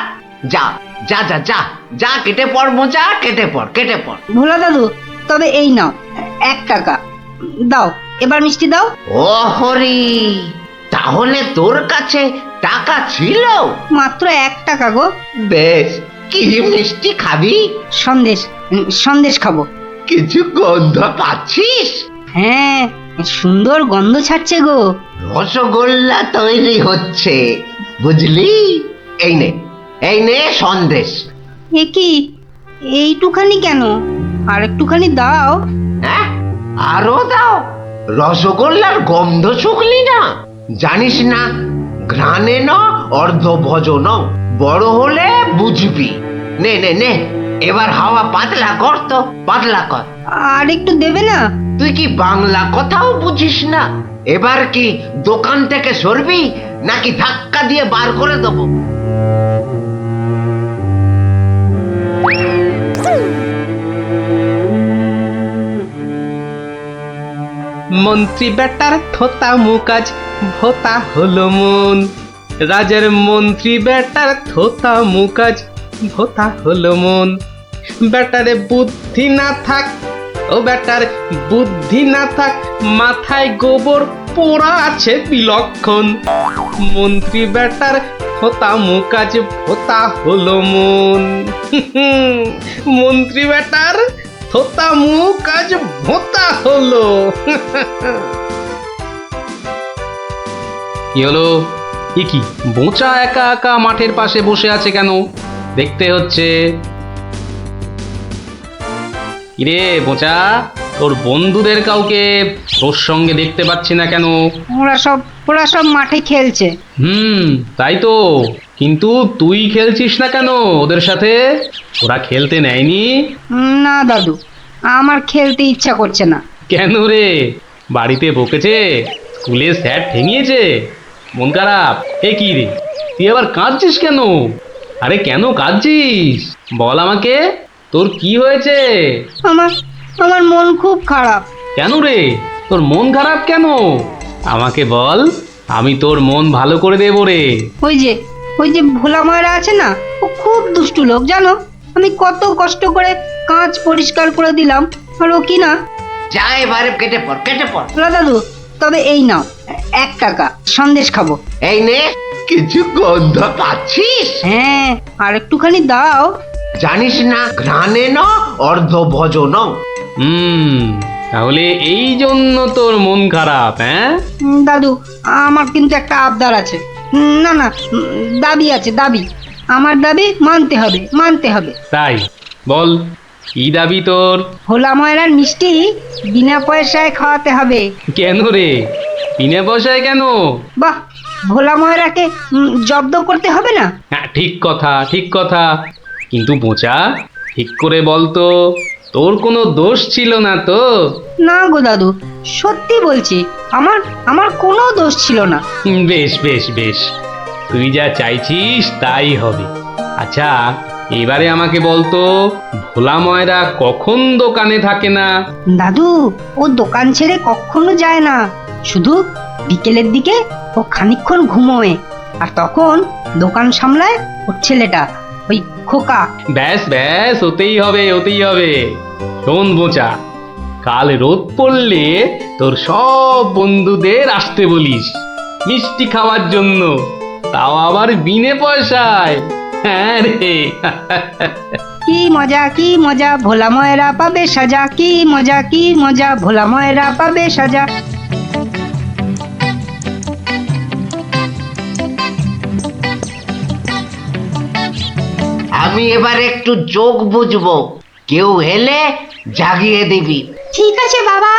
যা যা যা যা যা কেটে পড় মোচা, কেটে পড়, কেটে পড়।
ভোলা দাদু, তবে এই নাও 1 টাকা দাও, এবার মিষ্টি দাও।
ও হরি, তাহলে তোর কাছে টাকা ছিল?
মাত্র 1 টাকা গো।
বেশ, কি মিষ্টি খাবি?
সন্দেশ, সন্দেশ খাবো।
কিছু গন্ধ পাচ্ছিস?
হ্যাঁ, সুন্দর গন্ধ ছাড়ছে গো।
রসগোল্লা তৈরি হচ্ছে, বুঝলি? এই নে, এই নে সন্দেশ।
এ কি, এইটুখানি কেন? আর একটুখানি দাও।
হ্যাঁ, আরো দাও। রসগোল্লার গন্ধ শুকলি না? জানিস না, ঘ্রাণে ন অর্ধ ভজন, বড় হলে বুঝবি। নে নে নে, এবার হাওয়া পাতলা কর তো, পাতলা কর।
আর একটু দেবে না?
তুই কি বাংলা কথাও বুঝিস না? এবার কি দোকান থেকে সরবি নাকি ধাক্কা দিয়ে বার করে দেবো?
মন্ত্রী বেটার থোতা মুকাজ ভোতা হলো মন। রাজার মন্ত্রী বেটার থোতা মুকাজ ভোতা হলো মন। বেটারে বুদ্ধি না থাক, ও বেটার বুদ্ধি না থাক, মাথায় গোবর পোড়া আছে বিলক্ষণ। মন্ত্রী বেটার থোতা মুকাজ ভোতা হলো মন। মন্ত্রী বেটার থোতা মুখ আজ ভোতা হলো। কি হলো? কি বোঁচা একা একা মাঠের পাশে বসে আছে কেন? দেখতে হচ্ছে। কিরে বোঁচা, তোর বন্ধুদের কাউকে তোর সঙ্গে দেখতে পাচ্ছি না কেন?
ওরা সব মাঠে খেলছে।
তাই তো, কিন্তু তুই খেলছিস না কেন ওদের সাথে? ওরা খেলতে নেয়নি?
না দাদু, আমার খেলতে ইচ্ছা করছে না।
কেন রে, বাড়িতে বকেছে? স্কুলে স্যার ঠেঙিয়েছে? মন খারাপ? এ কি রে, তুই আবার কাঁদছিস কেন? আরে কেন কাঁদছিস বল আমাকে, তোর কি হয়েছে?
আমার মন খুব খারাপ।
কেন রে, তোর মন খারাপ কেন? আমাকে বল, আমি তোর মন ভালো করে দেবো রে।
ওই যে ভোলা ময়রা আছে না, ও খুব দুষ্টু লোক জানো। আমি কত কষ্ট করে কাঁচ পরিষ্কার করে দিলাম, আর ও কি না।
যা এবারে কেটে পড়, কেটে পড়।
ভোলা দাদু, তবে এই নাও 1 টাকা, সন্দেশ খাবো।
এই নে, কিছু গন্ধ পাচ্ছিস?
হ্যাঁ, আর একটুখানি দাও।
জানিস না, ঘ্রাণে ন অর্ধ ভজন।
তাহলে এই জন্য তোর মন খারাপ? হ্যাঁ
দাদু, আমার কিন্তু একটা আবদার আছে। না, দাবি আছে, দাবি। আমার দাবি মানতে হবে, মানতে হবে।
তাই বল, কি দাবি তোর?
ভোলা ময়রার মিষ্টি বিনা পয়সায় খাওয়াতে হবে।
কেন রে, বিনা পয়সায় কেন?
বাহ, ভোলা ময়রাকে জব্দ করতে হবে না?
হ্যাঁ, ঠিক কথা, ঠিক কথা। কিন্তু বোঁচা, ঠিক করে বলতো, তোর কোনো দোষ ছিল না তো?
না গো দাদু, সত্যি বলছি, আমার কোনো দোষ ছিল না।
বেশ বেশ বেশ, তুই যা চাইছিস তাই হবে। আচ্ছা, এবারে আমাকে বলতো, ভোলা ময়রা কখন দোকানে থাকে না?
দাদু, ও দোকান ছেড়ে কখনো যায় না। শুধু বিকেলের দিকে ও খানিকক্ষণ ঘুমোয়, আর তখন দোকান সামলায় ওর ছেলেটা, ওই খোকা।
ব্যাস ব্যাস, ওতেই হবে, ওতেই হবে। শোন বোঁচা, কাল রোদ পড়লে তোর সব বন্ধুদের আসতে বলিস মিষ্টি খাওয়ার জন্য, তাও আবার বিনে পয়সায়। হ্যাঁ রে।
কি মজা, কি মজা, ভোলা ময়রা পাবে সাজা। কি মজা, কি মজা, ভোলা ময়রা পাবে সাজা।
আমি এবার একটু চোখ বুঝবো, কেউ এলে জাগিয়ে দিবি।
ঠিক আছে বাবা।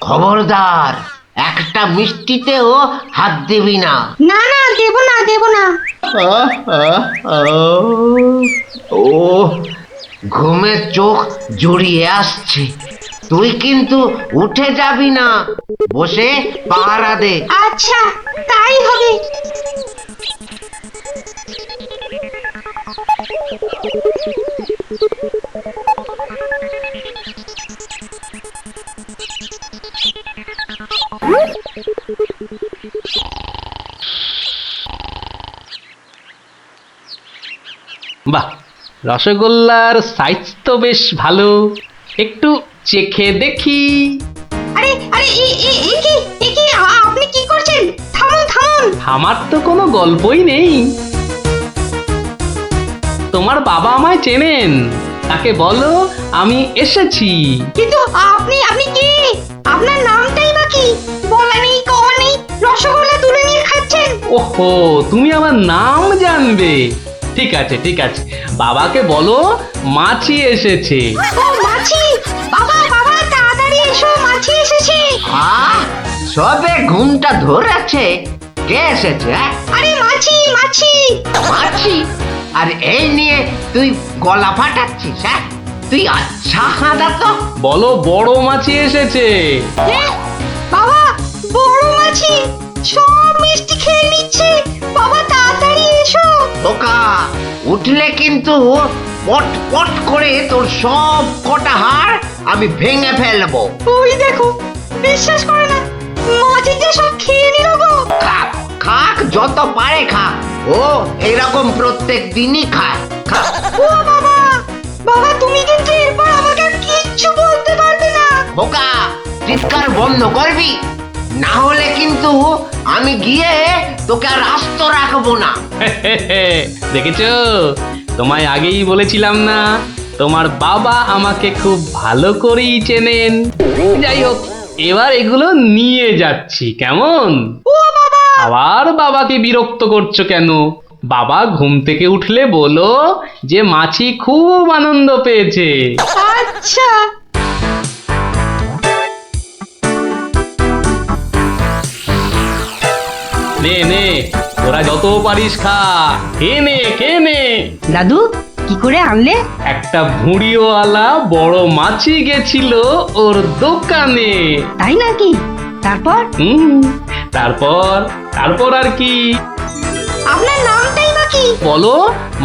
খবরদার, একটা মিষ্টিতেও হাত দিবি না।
না না, দেবো না দেবো না।
ও ঘুমের চোখ জড়িয়ে আসছে। তুই কিন্তু উঠে যাবি না, বসে পাহারা দে।
আচ্ছা, তাই হবে।
বাহ, রসগোল্লার সাইজ তো বেশ ভালো, একটু চেখে দেখি।
আরে আরে এ কি আপনি কি করছেন? থামুন থামুন।
আমার তো কোনো গল্পই নেই। তোমার বাবা আমায় চেনেন, তাকে বলো আমি এসেছি।
কিন্তু আপনি কি? আপনার নামটাই বা কি? বলা নেই, কওয়া নেই, রসগোল্লা তুলে নিয়ে খাচ্ছেন।
ওহো, তুমি আমার নাম জানবে? ঠিক আছে ঠিক আছে, বাবাকে বলো মাছি এসেছে।
ও মাছি! বাবা বাবা, তাড়াতাড়ি এসো, মাছি এসেছে।
সবে ঘুমটা ধরেছে, কে এসেছে?
আরে মাছি মাছি।
মাছি? আর এই নিয়ে তুই গলা ফাটাচ্ছিস? হ্যাঁ, তুই আচ্ছা হাঁদা তো।
বলো বড় মাছি এসেছে।
বাবা, বড় মাছি সব মিষ্টি খেয়ে নিচ্ছে। বাবা তাড়াতাড়ি এসো।
ওকা উঠলে কিন্তু পট পট করে তোর সব কটা হাড় আমি ভেঙে ফেলবো।
ওই দেখো, বিশ্বাস করে না, মাছিটা সব খেয়ে নিল গো।
খাক খাক, যত পারে খাক। ও এরকম প্রত্যেক দিনই খায়। খা।
ও বাবা, বাবা তুমি কিন্তু এরপর আমাকে আর কিচ্ছু বলতে পারবে না।
ওকা চিৎকার বন্ধ করবি, না হলে কিন্তু আমি গিয়ে তোকে আর আস্ত রাখবো না।
দেখেছো, তোমায় আগেই বলেছিলাম না, তোমার বাবা আমাকে খুব ভালো করেই চেনেন। যাই হোক, এবার এগুলো নিয়ে যাচ্ছি, কেমন? আবার বাবাকে বিরক্ত করছো কেন? বাবা ঘুম থেকে উঠলে বলো যে মাছি খুব আনন্দ পেয়েছে।
আচ্ছা।
নে নে, তোরা যত পারিস খা, খেয়ে নে।
দাদু, কি করে আনলে?
একটা ভুঁড়িওয়ালা বড় মাছি গেছিল ওর দোকানে।
তাই নাকি? তারপর?
তারপর আর কি?
আপনার নামটাই বা কি?
বলো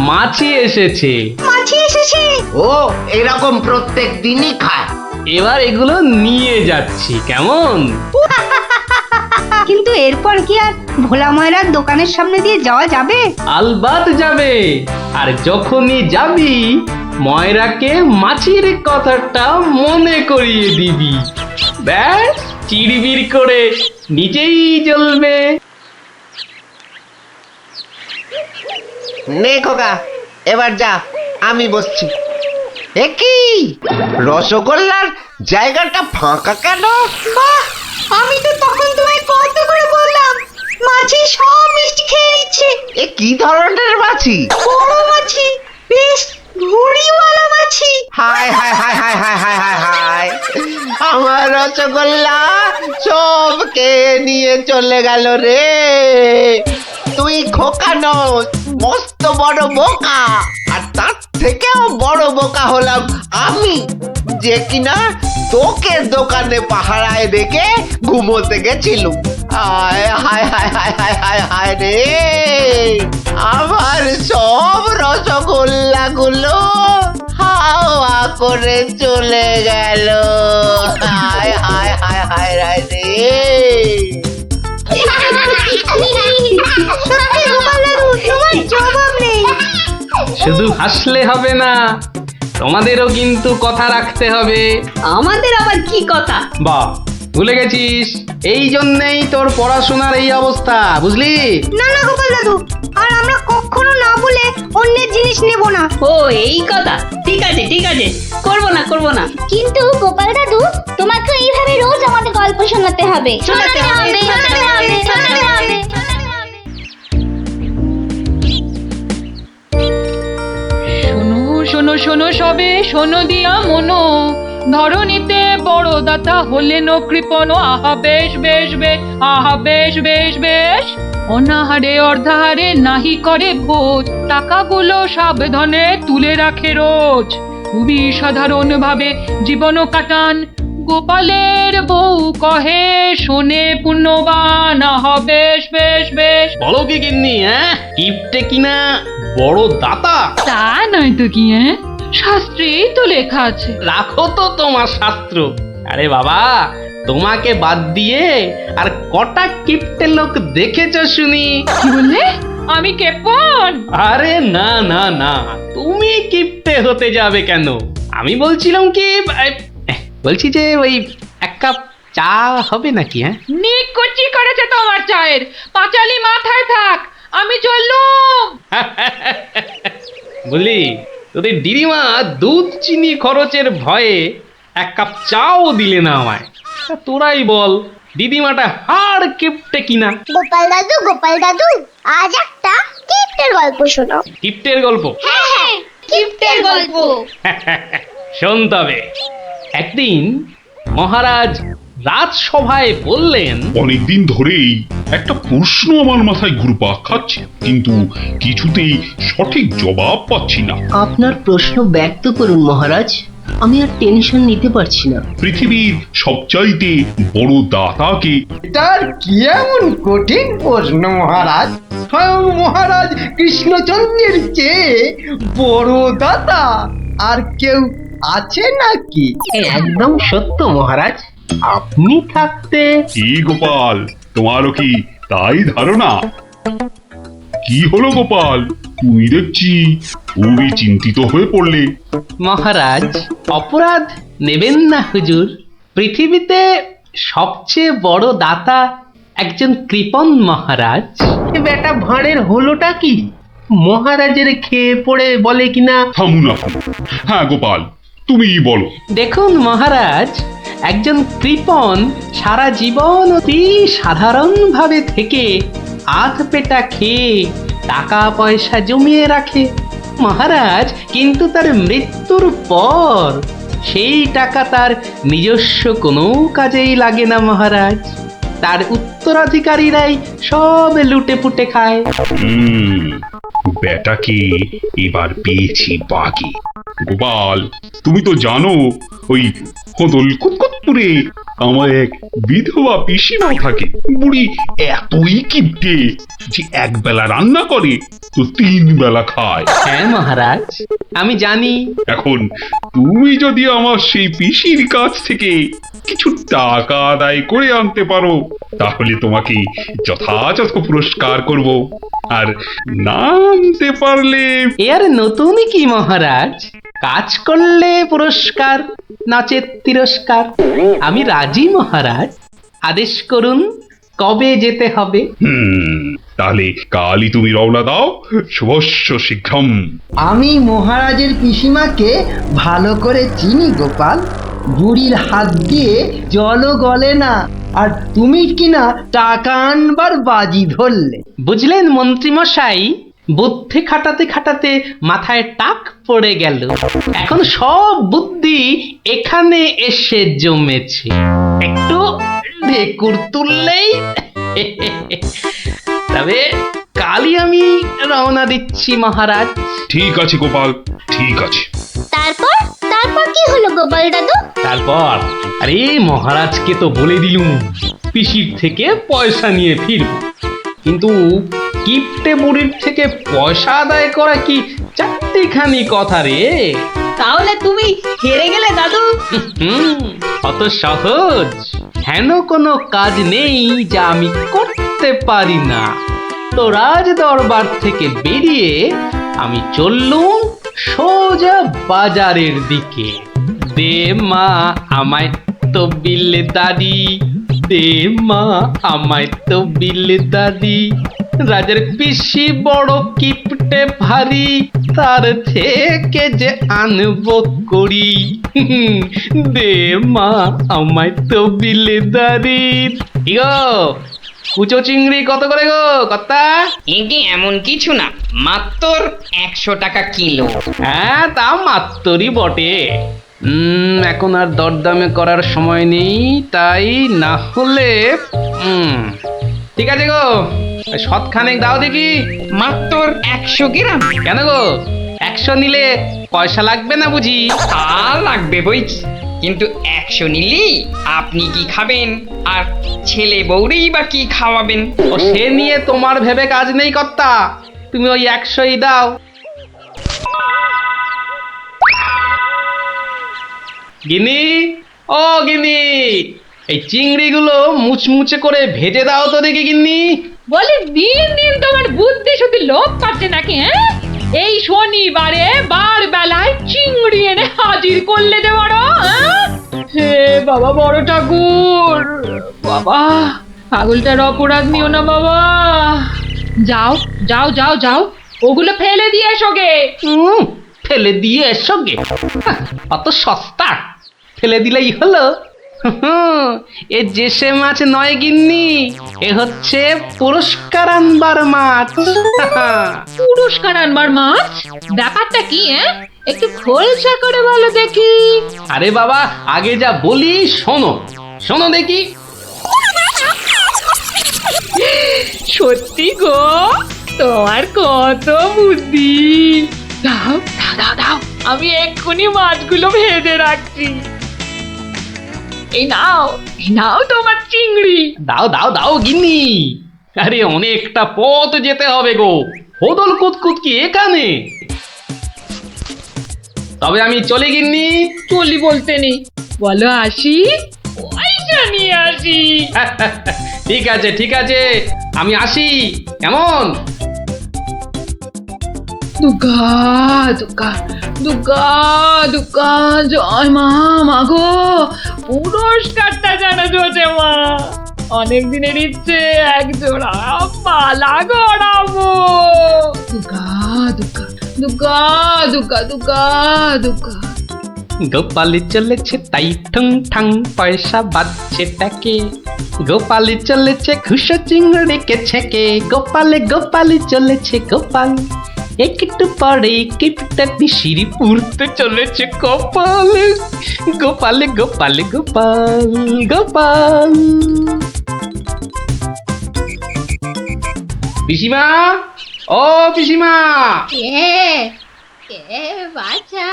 মাছি এসেছে।
মাছি এসেছে।
ও এরকম প্রত্যেক দিনই খায়।
এবার এগুলো নিয়ে যাচ্ছি, কেমন?
কিন্তু এরপর কি আর ভোলা ময়রার দোকানের সামনে দিয়ে যাওয়া যাবে?
আলবাত যাবে। আর যখনই যাবি, ময়রাকে মাছির কথাটা মনে করিয়ে দিবি। ব্যাস, চিড়বির করে নিজেই জ্বলবে।
নে খোকা, এবার যা, আমি বসছি। কি রসগোল্লার জায়গাটা ফাঁকা কেন?
বাহ, আমি তো তখন তোমায় কত করে বললাম, মাছি সব মিষ্টি খেয়ে নিচ্ছে।
এ কি ধরনের মাছি?
বড় মাছি, বেশ ভুঁড়িওয়ালা মাছি।
হায় হায় হায় হায় হায় হায় হায় হায়, আমার রসগোল্লা সব খেয়ে নিয়ে চলে গেল রে। তুই খোকা নস, মস্ত বড় বোকা। আর তার থেকেও বড় বোকা হলাম আমি, যে কিনা তোকে দোকানে পাহারায় রেখে ঘুমোতে গেছিলুম। হায় হায় হায় হায় হায় হায় হায় রে, আমার সব রসগোল্লা গুলো হাওয়া করে চলে গেল। হায় হায় হায় হায় হায় রে।
সত্যি গোপাল দাদু, তোমার জবাব নেই।
শুধু হাসলে হবে না, তোমাদেরও কিন্তু কথা রাখতে হবে।
আমাদের আবার কি কথা?
বাহ, ভুলে গেছিস? এই জন্যেই তোর পড়াশোনার এই অবস্থা, বুঝলি?
না না গোপাল দাদু, আর আমরা কখনো না বলে অন্যের জিনিস নেব না।
ও এই কথা, ঠিক আছে করবো না।
কিন্তু গোপাল দাদু, তোমাকে এইভাবে রোজ আমাদের গল্প শোনাতে হবে।
শোনাতে হবে।
শোনো শোনো শোনো সবে শোনো দিয়া মনো, ধরণীতে বড় দাতা হলেন কৃপণ, আহা বেশ বেশ বেশ, আহা বেশ বেশ বেশ। অনাহারে অর্ধাহারে নাহি করে ভোজ, টাকাগুলো সাবধানে তুলে রাখে রোজ। খুবই সাধারণ ভাবে জীবন কাটান, গোপালের বউ কহে শোনে পুণ্যবান, আহা বেশ বেশ বেশ।
বলো কি গিন্নি, কিপটে কিনা বড় দাতা?
তা নয় তো কি, শাস্ত্রেই তো লেখা আছে।
রাখো তো তোমার শাস্ত্র। আরে বাবা, তোমাকে বাদ দিয়ে আর কটা কিপটে লোক দেখেছ শুনি?
কি বললে? আমি কেপন?
আরে না না না, তুমি কিপটে হতে যাবে কেন? আমি বলছিলাম কি, বলছি যে ওই এক কাপ চা হবে নাকি?
নিকুচি করেছে তোমার চায়ের, পাঁচালি মাথায় থাক, আমি চললুম।
বলি, তোদের দিদিমা দুধ চিনি খরচের ভয়ে এক কাপ চাও দিলে না আমায়। তা তোরাই বল, দিদিমাটা হাড় কিপটে কিনা?
গোপাল দাদু, আজ একটা কিপ্টের গল্প শোনাও।
কিপটের গল্প?
হ্যাঁ, কিপ্টের গল্প।
শোন তবে। একদিন মহারাজ রাজসভায় বললেন,
অনেকদিন ধরেই একটা প্রশ্ন আমার মাথায় ঘুরপাক খাচ্ছে, কিন্তু কিছুতেই সঠিক জবাব পাচ্ছি না।
আপনার প্রশ্ন ব্যক্ত করুন মহারাজ, আমি আর টেনশন নিতে পারছি না।
পৃথিবীর সবচাইতে বড় দাতাকে?
এটার কি এমন কঠিন প্রশ্ন মহারাজ? স্বয়ং মহারাজ কৃষ্ণচন্দ্রের চেয়ে বড় দাতা আর কেউ আছে নাকি?
একদম সত্য মহারাজ, আপনি থাকতে।
কি গোপাল, তোমারও কি তাই ধারণা? কি হলো গোপাল, তুমি দেখছি খুবই চিন্তিত হয়ে পড়লে।
মহারাজ অপরাধ নেবেন না হুজুর, পৃথিবীতে সবচেয়ে বড় দাতা একজন কৃপণ মহারাজ।
বেটা ভাঁড়ের হলোটা কি? মহারাজের খেয়ে পড়ে বলে কিনা।
থামুন আপনি। হ্যাঁ গোপাল, তুমিই বলো।
দেখুন মহারাজ, একজন কৃপণ সারা জীবন অতি সাধারণভাবে থেকে আধ পেটা খেয়ে টাকা পয়সা জমিয়ে রাখে মহারাজ, কিন্তু তার মৃত্যুর পর সেই টাকা তার নিজস্ব কোনো কাজেই লাগে না মহারাজ। তার উত্তরাধিকারীরাই সব লুটে পুটে খায়।
বেটাকে এবার পেয়েছি বাকি। গোপাল, তুমি তো জানো ওই কদল কুতকুতপুরে আমার এক বিধবা পিসিমা থাকে। বুড়ি এতই কিপটে যে এক বেলা রান্না করে তো 3 বেলা খায়।
হ্যাঁ মহারাজ, আমি জানি।
এখন তুমি যদি আমার সেই পিসির কাছ থেকে কিছু টাকা আদায় করে আনতে পারো, তাহলে তোমাকে যথাযথ পুরস্কার করব। আর না আনতে পারলে?
এর নতুন কি মহারাজ, কাজ করলে পুরস্কার, নচেৎ তিরস্কার। আমি রাজি মহারাজ, আদেশ করুন কবে যেতে হবে।
তাহলে কালই তুমি রওনা দাও, শুভস্য শীঘ্রম।
আমি মহারাজের পিসিমাকে ভালো করে চিনি গোপাল, বুড়ির হাত দিয়ে জলও গলে না, আর তুমি কিনা টাকা আনবার বাজি ধরলে।
বুঝলেন মন্ত্রী মশাই, বুদ্ধি খাটাতে খাটাতে মাথায় টাক পড়ে গেল। এখন সব বুদ্ধি এখানে এসে জমেছে, একটু ঢেকুর তুললেই। তবে কালই আমি রওনা দিচ্ছি মহারাজ।
ঠিক আছে গোপাল, ঠিক আছে।
তারপর তারপর কি হলো গোপাল দাদু?
তারপর আরে মহারাজকে তো বলে দিলুম পিসির থেকে পয়সা নিয়ে ফিরব, কিন্তু কিপটে বুড়ির থেকে পয়সা আদায় করা কি চারটিখানি কথা রে?
তাহলে তুমি হেরে গেলে দাদু।
অত সহজ হেন কোনো কাজ নেই যা আমি করতে পারি না। তো রাজ দরবার থেকে বেরিয়ে আমি চললুম সোজা বাজারের দিকে। দে মা আমায় তো বিলে দাদি, দে মা আমায় তো বিলে দাদি। রাজার পিসি বড় কিপটে ভারী, তার থেকে যে আনবো করি। দে মা আমায় তো বিলে দাদি। ইগো কুচো চিংড়ি কত করে গো কর্তা?
এটি এমন কিছু না, মাত্র 100 টাকা কিলো।
হ্যাঁ তা মাত্রই বটে। এখন আর দরদামে করার সময় নেই, তাই না হলে ঠিক আছে গো, শতখানেক দাও দেখি।
মাত্র 100 গ্রাম।
কেন গো, 100 নিলে পয়সা লাগবে না বুঝি?
তা লাগবে বইছি, কিন্তু 100 নিলি আপনি কি খাবেন আর ছেলে বউরেই বা কি খাওয়াবেন?
ও সে নিয়ে তোমার ভেবে কাজ নেই কর্তা, তুমি ওই 100ই দাও। গিনি, ও গিনি, এই চিংড়িগুলো মুচমুচে করে ভেজে দাও তো দেখি গিন্নি।
বলে দিন দিন তোমার বুদ্ধি শুধু লোপ পাচ্ছে নাকি? হ্যাঁ, এই শনিবারে বার বেলায় চিংড়ি এনে হাজির করলে যে বড়। হে বাবা বড় ঠাকুর, বাবা পাগলটার অপরাধ নিও না বাবা। যাও যাও যাও যাও, ওগুলো ফেলে দিয়ে এসো গে।
ফেলে দিয়ে এসো গে? অত সস্তা, ফেলে দিলেই হলো। এ যে সে মাছ নয় গিন্নি, এ হচ্ছে পুরস্কার আনবার মাছ।
পুরস্কার আনবার মাছ? ব্যাপারটা কি? একটু খোলসা করে বলো দেখি।
আরে বাবা, আগে যা বলি শোনো, শোনো দেখি।
সত্যি গো, তোমার কত বুদ্ধি। দাও দাও দাও দাও, আমি এক্ষুনি মাছগুলো ভেজে রাখছি। এই নাও তোমার চিংড়ি।
দাও দাও দাও গিন্নি। আরে অনেকটা পথ যেতে হবে গো, হোদল কুতকুত কি এখানে? তবে আমি চলি গিন্নি।
চলি বলতে নেই, বলো আসি, পয়সা নিয়ে আসি।
ঠিক আছে ঠিক আছে, আমি আসি, কেমন?
দুর্গা দুর্গা দুর্গা দুর্গা, জয় মা, মাগো পুরস্কারটা যেন জোটে মা। অনেক দিনের ইচ্ছে, এক জোড়া মালা গড়াবো। দুর্গা দুর্গা দুর্গা দুর্গা দুর্গা দুর্গা।
গোপালি চলেছে তাই ঠুং ঠাং, পয়সা বাজছে টাকে। গোপালি চলেছে খুশো চিংড়িকে ছেকে। গোপালে গোপালি চলেছে গোপাল, একটু পরে কেটে পিসিরি পুরতে চলেছে কপাল। গোপালে গোপালে গোপাল গোপাল। পিসিমা, ও পিসিমা।
কে বাছা,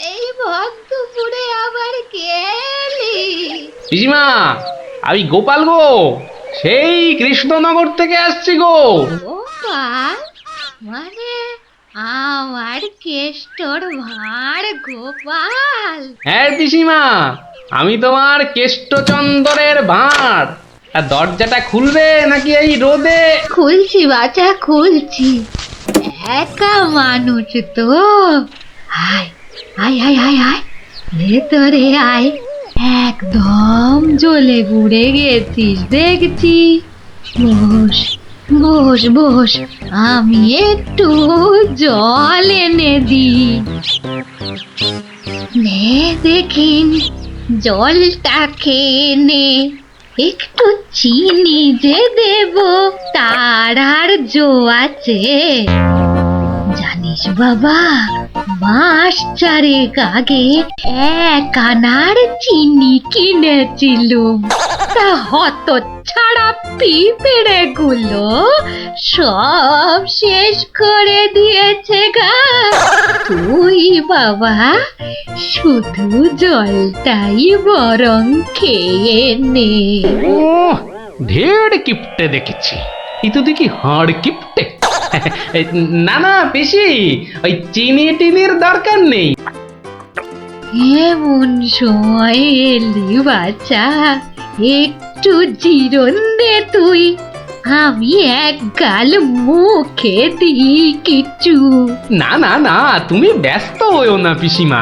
এই ভক্তপুরে আবার কে এলি?
পিসিমা, আমি গোপাল গো, সেই কৃষ্ণনগর থেকে আসছি গো।
গোপাল মানে আমার কেষ্টর ভাঁড় গোপাল?
হ্যাঁ পিসিমা, আমি তোমার কেষ্টচন্দরের ভাঁড়। আর দরজাটা খুলবে নাকি এই রোদে?
খুলছি বাছা, খুলছি। একা মানুষ তো, আয় আয় আয় আয় আয়, ভেতরে আয়। একদম জ্বলে পুড়ে গেছিস দেখছি। বস বস বস, আমি একটু জল এনে দিই। নে দেখিন, জলটা খেয়ে নে। একটু চিনি যে দেব, তার আর জো আছে? জানিস বাবা, মাস চারেক আগে 1 আনার চিনি কিনেছিলুম। তা হত ছাড়া পিঁপড়ে গুলো সব শেষ করে দিয়েছে গা। তুই বাবা শুধু জলটাই বরং খেয়ে নে।
ও ঢের কিপটে দেখেছি, এ তো দেখি হাড় কিপটে। না না পিসি, ওই চিনি টিনির দরকার নেই।
এমন সময় এলি বাচ্চা, একটু জিরন দে তুই। আমি এক গাল মুখে দিই কিছু।
না না না, তুমি ব্যস্ত হইও না পিসিমা।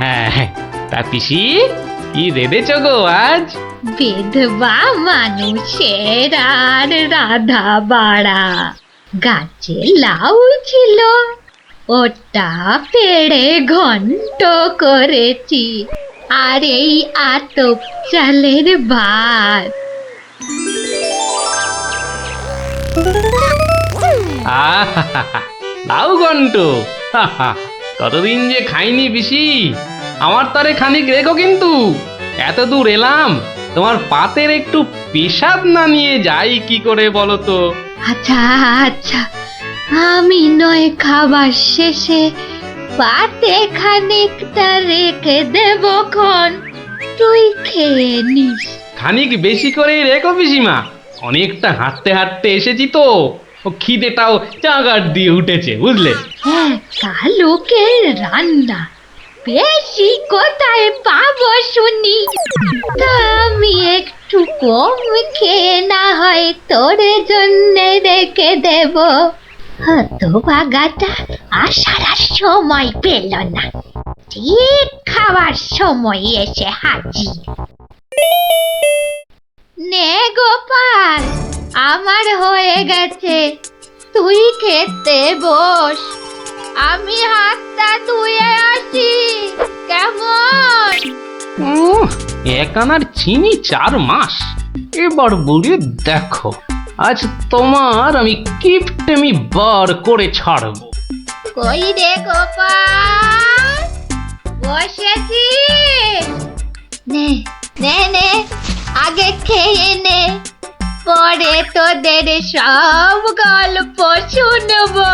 হ্যাঁ, তা পিসি কি রেঁধেছ গো আজ?
বেধবা মানুষের আর রাধা বাড়া। গাছে লাউ ছিল, ওটা পেড়ে ঘন্ট করেছি। আর এই আতপ চালের ভাত।
লাউ ঘন্ট কতদিন যে খাইনি পিসি, আমার তারে খানিক রেখো কিন্তু। এত দূর এলাম, তোমার পাতের একটু পেশাব না নিয়ে যাই কি করে বলো তো?
আচ্ছা আচ্ছা, আমি নয় খাবার শেষে পাতে খানিকটা রেখে দেব খন, তুই খেয়ে নিস।
খানিক বেশি করে রেখো পিসিমা, অনেকটা হাঁটতে হাঁটতে এসেছি তো, ও খিদেটাও চাগার দিয়ে উঠেছে বুঝলে।
হ্যাঁ, কালকের রান্না বেশি কোথায় পাবো শুনি? তা আমি একটু কম খেয়ে না হয় তোর জন্য রেখে দেব। হতভাগাটা আসার আর সময় পেল না, ঠিক খাওয়ার সময় এসে হাজির। নে গোপাল, আমার হয়ে গেছে, তুই খেতে বস। আমি হাতটা ধুয়ে আসি, কেমন?
এক আনার চিনি 4 মাস, এবার বলে দেখো আজ তোমার আমি কিপটেমি বার করে ছাড়বো।
কই রে গোপাল, বসেছি? নে নে নে, আগে খেয়ে নে, পরে তোদের সব গল্প শুনবো।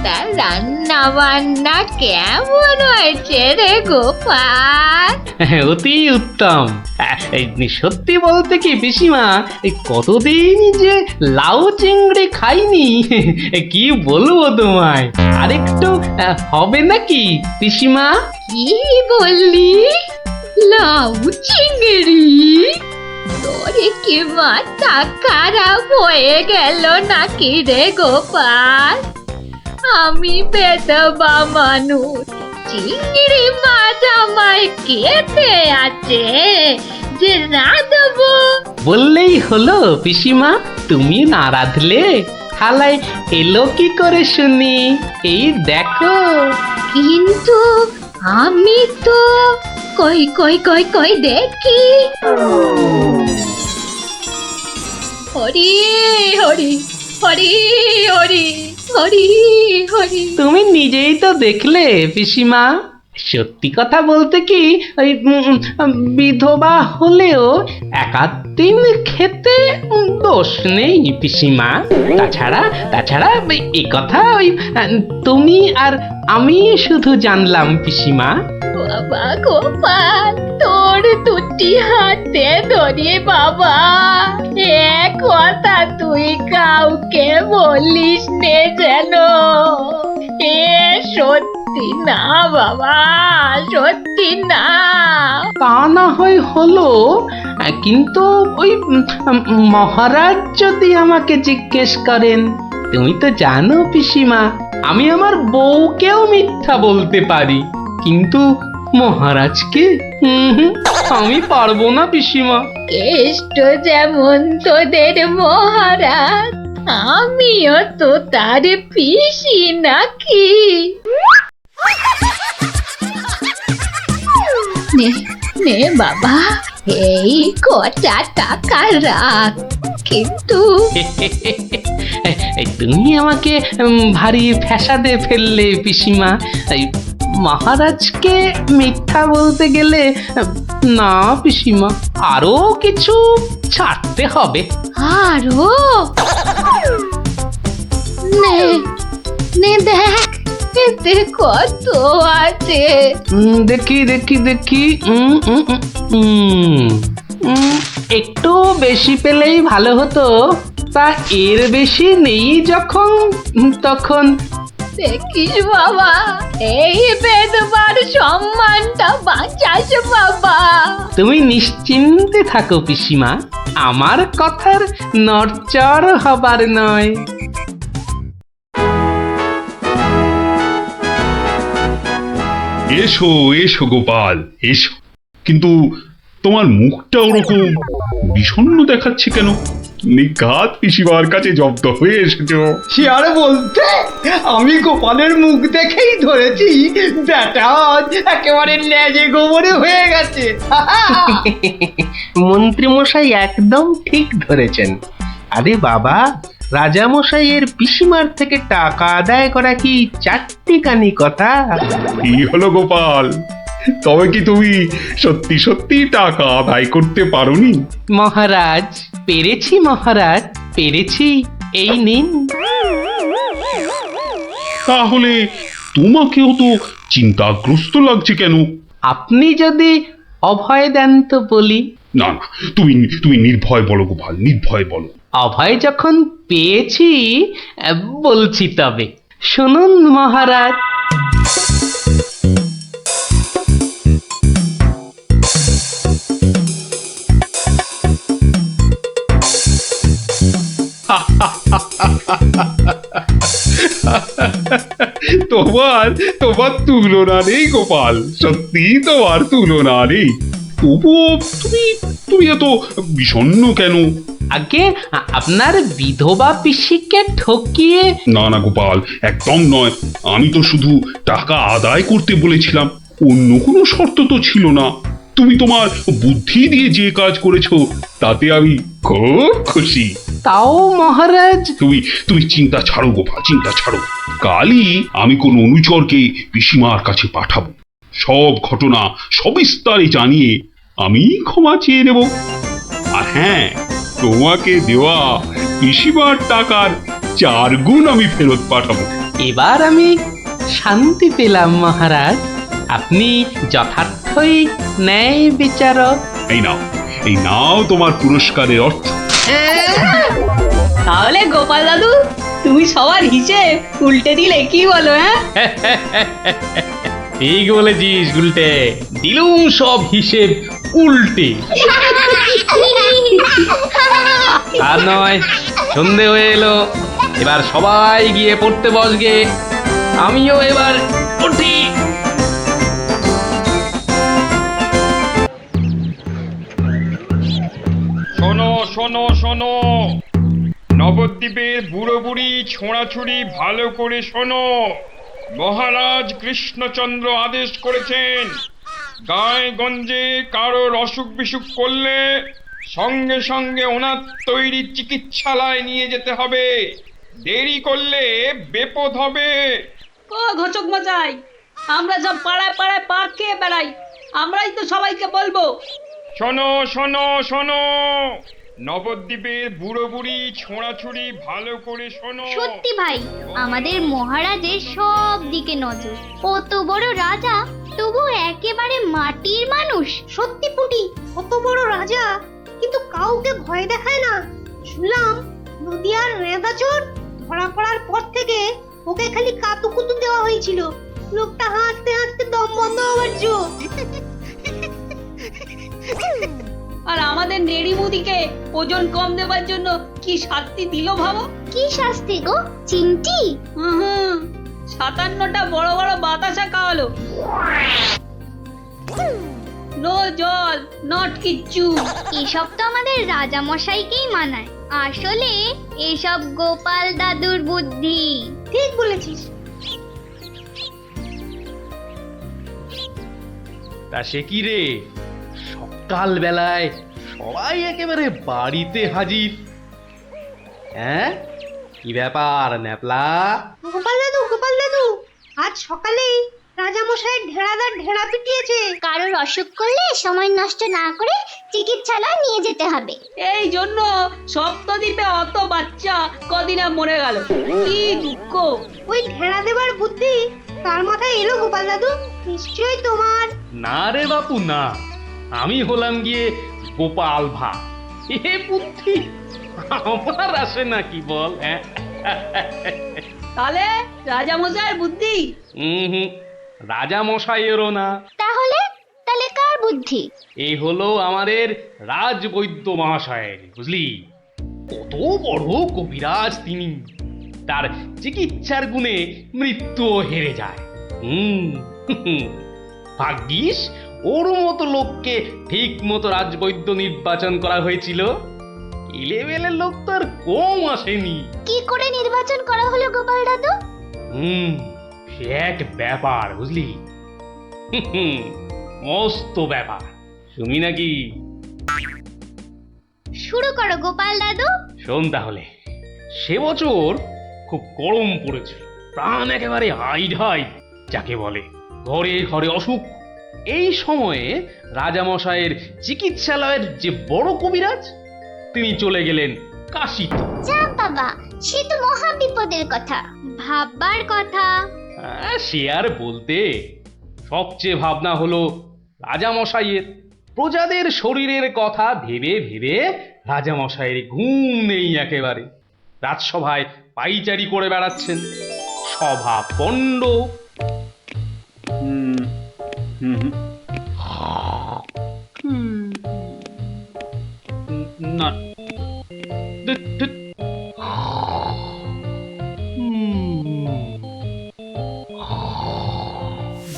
তা রান্না বান্না কেমন হয়েছে রে গোপাল?
অতি উত্তম। সত্যি বলতে কি পিসিমা, এই কতদিন যে লাউ চিংড়ি খাইনি, কি বলবো তোমায়। আরেকটু হবে নাকি পিসিমা?
কি বললি? লাউ চিংড়ি? তোরে কি মাথা খারাপ হয়ে গেল নাকি রে গোপাল? আমি বেদবা মানুষ, চিংড়ি মাছ আমায় খেতে আছে যে না দেবো?
বললেই হলো পিসিমা, তুমি না রাঁধলে থালায় এলো কি করে শুনি? এই দেখো।
কিন্তু আমি তো কই কই কই কই দেখি। হরি হরি হরি হরি হরি হরি।
তুমি নিজেই তো দেখলে পিসিমা। সত্যি কথা বলতে কি, ওই বিধবা হলেও একাদিন খেতে দোষ নেই পিসিমা। তাছাড়া এই কথা ওই তুমি আর আমি শুধু জানলাম পিসিমা।
বাবা গোপাল, তোর দুটি হাতে ধরে বাবা, এ কথা তুই কাউকে বলিস নে যেন। এ সত্যি না বাবা, সত্যি না।
তা না হয় হলো, কিন্তু ওই মহারাজ যদি আমাকে জিজ্ঞেস করেন, তুমি তো জানো পিসিমা, আমি আমার বউকেও মিথ্যা বলতে পারি, কিন্তু মহারাজকে আমি পারবো না পিসিমা।
কেষ্ট যেমন তোদের মহারাজ, আমিও তো তার পিসি নাকি। নে নে বাবা, এই কটা টাকা রাখ, কিন্তু
তুমি আমাকে ভারী ফ্যাসাদে ফেললে পিসিমা। মহারাজকে মিথ্যা বলতে গেলে না পিসিমা, আরো কিছু ছাড়তে হবে।
আরো? নে নে দেখ, এতে কত আছে।
দেখি দেখি দেখি, একটু বেশি পেলেই ভালো হতো। তা এর বেশি নেই যখন, তখন
দেখিস বাবা, এই বেদবার সম্মানটা বাঁচাস বাবা।
তুমি নিশ্চিন্তে থাকো পিসিমা, আমার কথার নড়চড় হবার নয়।
এসো এসো গোপাল, এসো। কিন্তু তোমার মুখটা ওরকম বিষণ্ণ দেখাচ্ছে কেন? নিঘাত পিসিমার কাছে জব্দ হয়ে এসেছো।
সে আর বলতে, আমি গোপালের মুখ দেখেই ধরেছি ব্যাটা আজ একেবারে লেজে গোবরে হয়ে গেছে।
মন্ত্রী মশাই একদম ঠিক ধরেছেন। আরে বাবা,
রাজামশাইয়ের পিসিমার থেকে টাকা আদায় করা কি চারটিখানি কথা?
কি হলো গোপাল, তবে কি তুমি সত্যি সত্যি টাকা আদায় করতে পারোনি?
মহারাজ, পেরেছি মহারাজ, পেরেছি। এই নিন।
তাহলে তোমাকেও তো চিন্তাগ্রস্ত লাগছে কেন?
আপনি যদি অভয় দেন তো বলি।
না না, তুমি তুমি নির্ভয় বলো গোপাল, নির্ভয় বলো।
অভয় যখন পেয়েছি, বলছি তবে শুনুন মহারাজ।
তোমার তোমার তুলনা নেই গোপাল, সত্যি তোমার তুলনা নেই। তবুও তুমি তুমি এত বিষণ্ণ কেন?
আগে আপনার বিধবা পিসিকে ঠকিয়ে।
না না গোপাল, একদম নয়। আমি তো শুধু টাকা আদায় করতে বলেছিলাম, অন্য কোনো শর্ত তো ছিল না। তুমি তোমার বুদ্ধি দিয়ে যে কাজ করেছো তাতে আমি খুব খুশি।
তাও মহারাজ।
তুমি তুমি চিন্তা ছাড়ো গোপাল, চিন্তা ছাড়ো। কালই আমি কোন অনুচরকে পিসিমার কাছে পাঠাবো, সব ঘটনা সবিস্তারে জানিয়ে আমি ক্ষমা চেয়ে নেব। আর হ্যাঁ, তোমাকে দেওয়া পিসিমার টাকার 4 গুণ আমি ফেরত পাঠাবো।
এবার আমি শান্তি পেলাম মহারাজ। আপনি যথার্থই ন্যায় বিচারক।
এই নাও তোমার পুরস্কারের অর্থ।
তাহলে গোপাল দাদু, তুমি সবার হিসেব উল্টে দিলে, কি বলো? হ্যাঁ,
ঠিক বলেছিস গুলটে, দিলুম সব হিসেব উল্টে। আর নয়, সন্ধে হয়ে এলো, এবার সবাই গিয়ে পড়তে বসগে। আমিও এবার উঠি।
শোনো শোনো শোনো, নবদ্বীপের বুড়ো বুড়ি ছোঁড়াছুড়ি ভালো করে শোনো। মহারাজ কৃষ্ণচন্দ্র আদেশ করেছেন, গায়ে গঞ্জে কারোর অসুখ বিসুখ করলে সঙ্গে সঙ্গে ওনার তৈরি চিকিৎসালয় নিয়ে যেতে হবে। দেরি করলে বিপদ হবে।
ও ঘোচক মশাই, আমরা সব পাড়ায় পাড়ায় পা খেয়ে বেড়াই, আমরাই তো সবাইকে বলবো।
শোনো শোনো শোনো, নবদ্বীপের বুড়ো বুড়ি ছোঁড়াছুড়ি ভালো করে শোনো।
সত্যি ভাই, আমাদের মহারাজের সব দিকে নজর। কত বড় রাজা, তবু একেবারে মাটির মানুষ।
সত্যি পুটি, কত বড় রাজা কিন্তু কাউকে ভয় দেখায় না। শুনলাম নদিয়ার রেঁদাচোর ধরা পড়ার পর থেকে ওকে খালি কাতুকুতু দেওয়া হয়েছিল। লোকটা হাসতে হাসতে দম বন্ধ হওয়ার জো।
আর আমাদের নেড়িমুদিকে ওজন কম দেবার জন্য কি শাস্তি দিল ভাবো?
কি শাস্তি গো চিমটি?
57টা বড় বড় বাতাসা খাওয়ালো। নো জল, নট কিচ্ছু।
এসব তো আমাদের রাজা মশাইকেই মানায়। আসলে এসব গোপাল দাদুর বুদ্ধি।
ঠিক বলেছিস।
তা সে কি রে, সকাল বেলায় সবাই একেবারে বাড়িতে হাজির। হ্যাঁ, কি ব্যাপার ন্যাপলা?
গোপাল দাদু, আজ সকালেই রাজামশাই ঢেড়াদার ঢেড়া পিটিয়েছে।
কারোর অসুখ করলে সময় নষ্ট না করে চিকিৎসালয় নিয়ে যেতে হবে।
এই জন্য সপ্তদ্বীপে অত বাচ্চা কদিনে মরে গেল। কি দুঃখ!
ওই ঢেড়া দেবার বুদ্ধি তার মাথায় এলো গোপাল দাদু? নিশ্চয়ই তোমার।
না রে বাপু না, আমি হলাম গিয়ে গোপাল ভা। এ বুদ্ধি আমার আসে নাকি বল? হ্যাঁ,
তাহলে রাজামশাইয়ের বুদ্ধি?
রাজা মশাইয়েরও না।
তাহলে কার বুদ্ধি?
এই হলো আমাদের রাজবৈদ্য মহাশয়ের, বুঝলি? কত বড় কবিরাজ তিনি, তার চিকিৎসার গুণে মৃত্যুও হেরে যায়। ভাগ্যিস ওর মতো লোককে ঠিক মতো রাজবৈদ্য নির্বাচন করা হয়েছিল। এলেবেলে লোক তো আর কম আসেনি।
কি করে নির্বাচন করা হলো গোপাল দাদু?
সে এক ব্যাপার, বুঝলি? মস্ত ব্যাপার। শুনি নাকি?
শুরু করো গোপাল দাদু।
শোন তাহলে, সে বছর খুব গরম পড়েছিল, প্রাণ একেবারে হাই ঢাই যাকে বলে। ঘরে ঘরে অসুখ। এই সময়ে রাজামশাইয়ের চিকিৎসালয়ের যে বড় কবিরাজ, তিনি চলে গেলেন কাশিতে।
যা বাবা, সে তো মহা বিপদের কথা, ভাববার কথা।
সে আর বলতে, সবচেয়ে ভাবনা হলো রাজামশাইয়ের। প্রজাদের শরীরের কথা ভেবে ভেবে রাজামশাইয়ের ঘুম নেই একেবারে। রাজসভায় পাইচারি করে বেড়াচ্ছেন, সভা পণ্ড। না, ধুৎ, ধুৎ।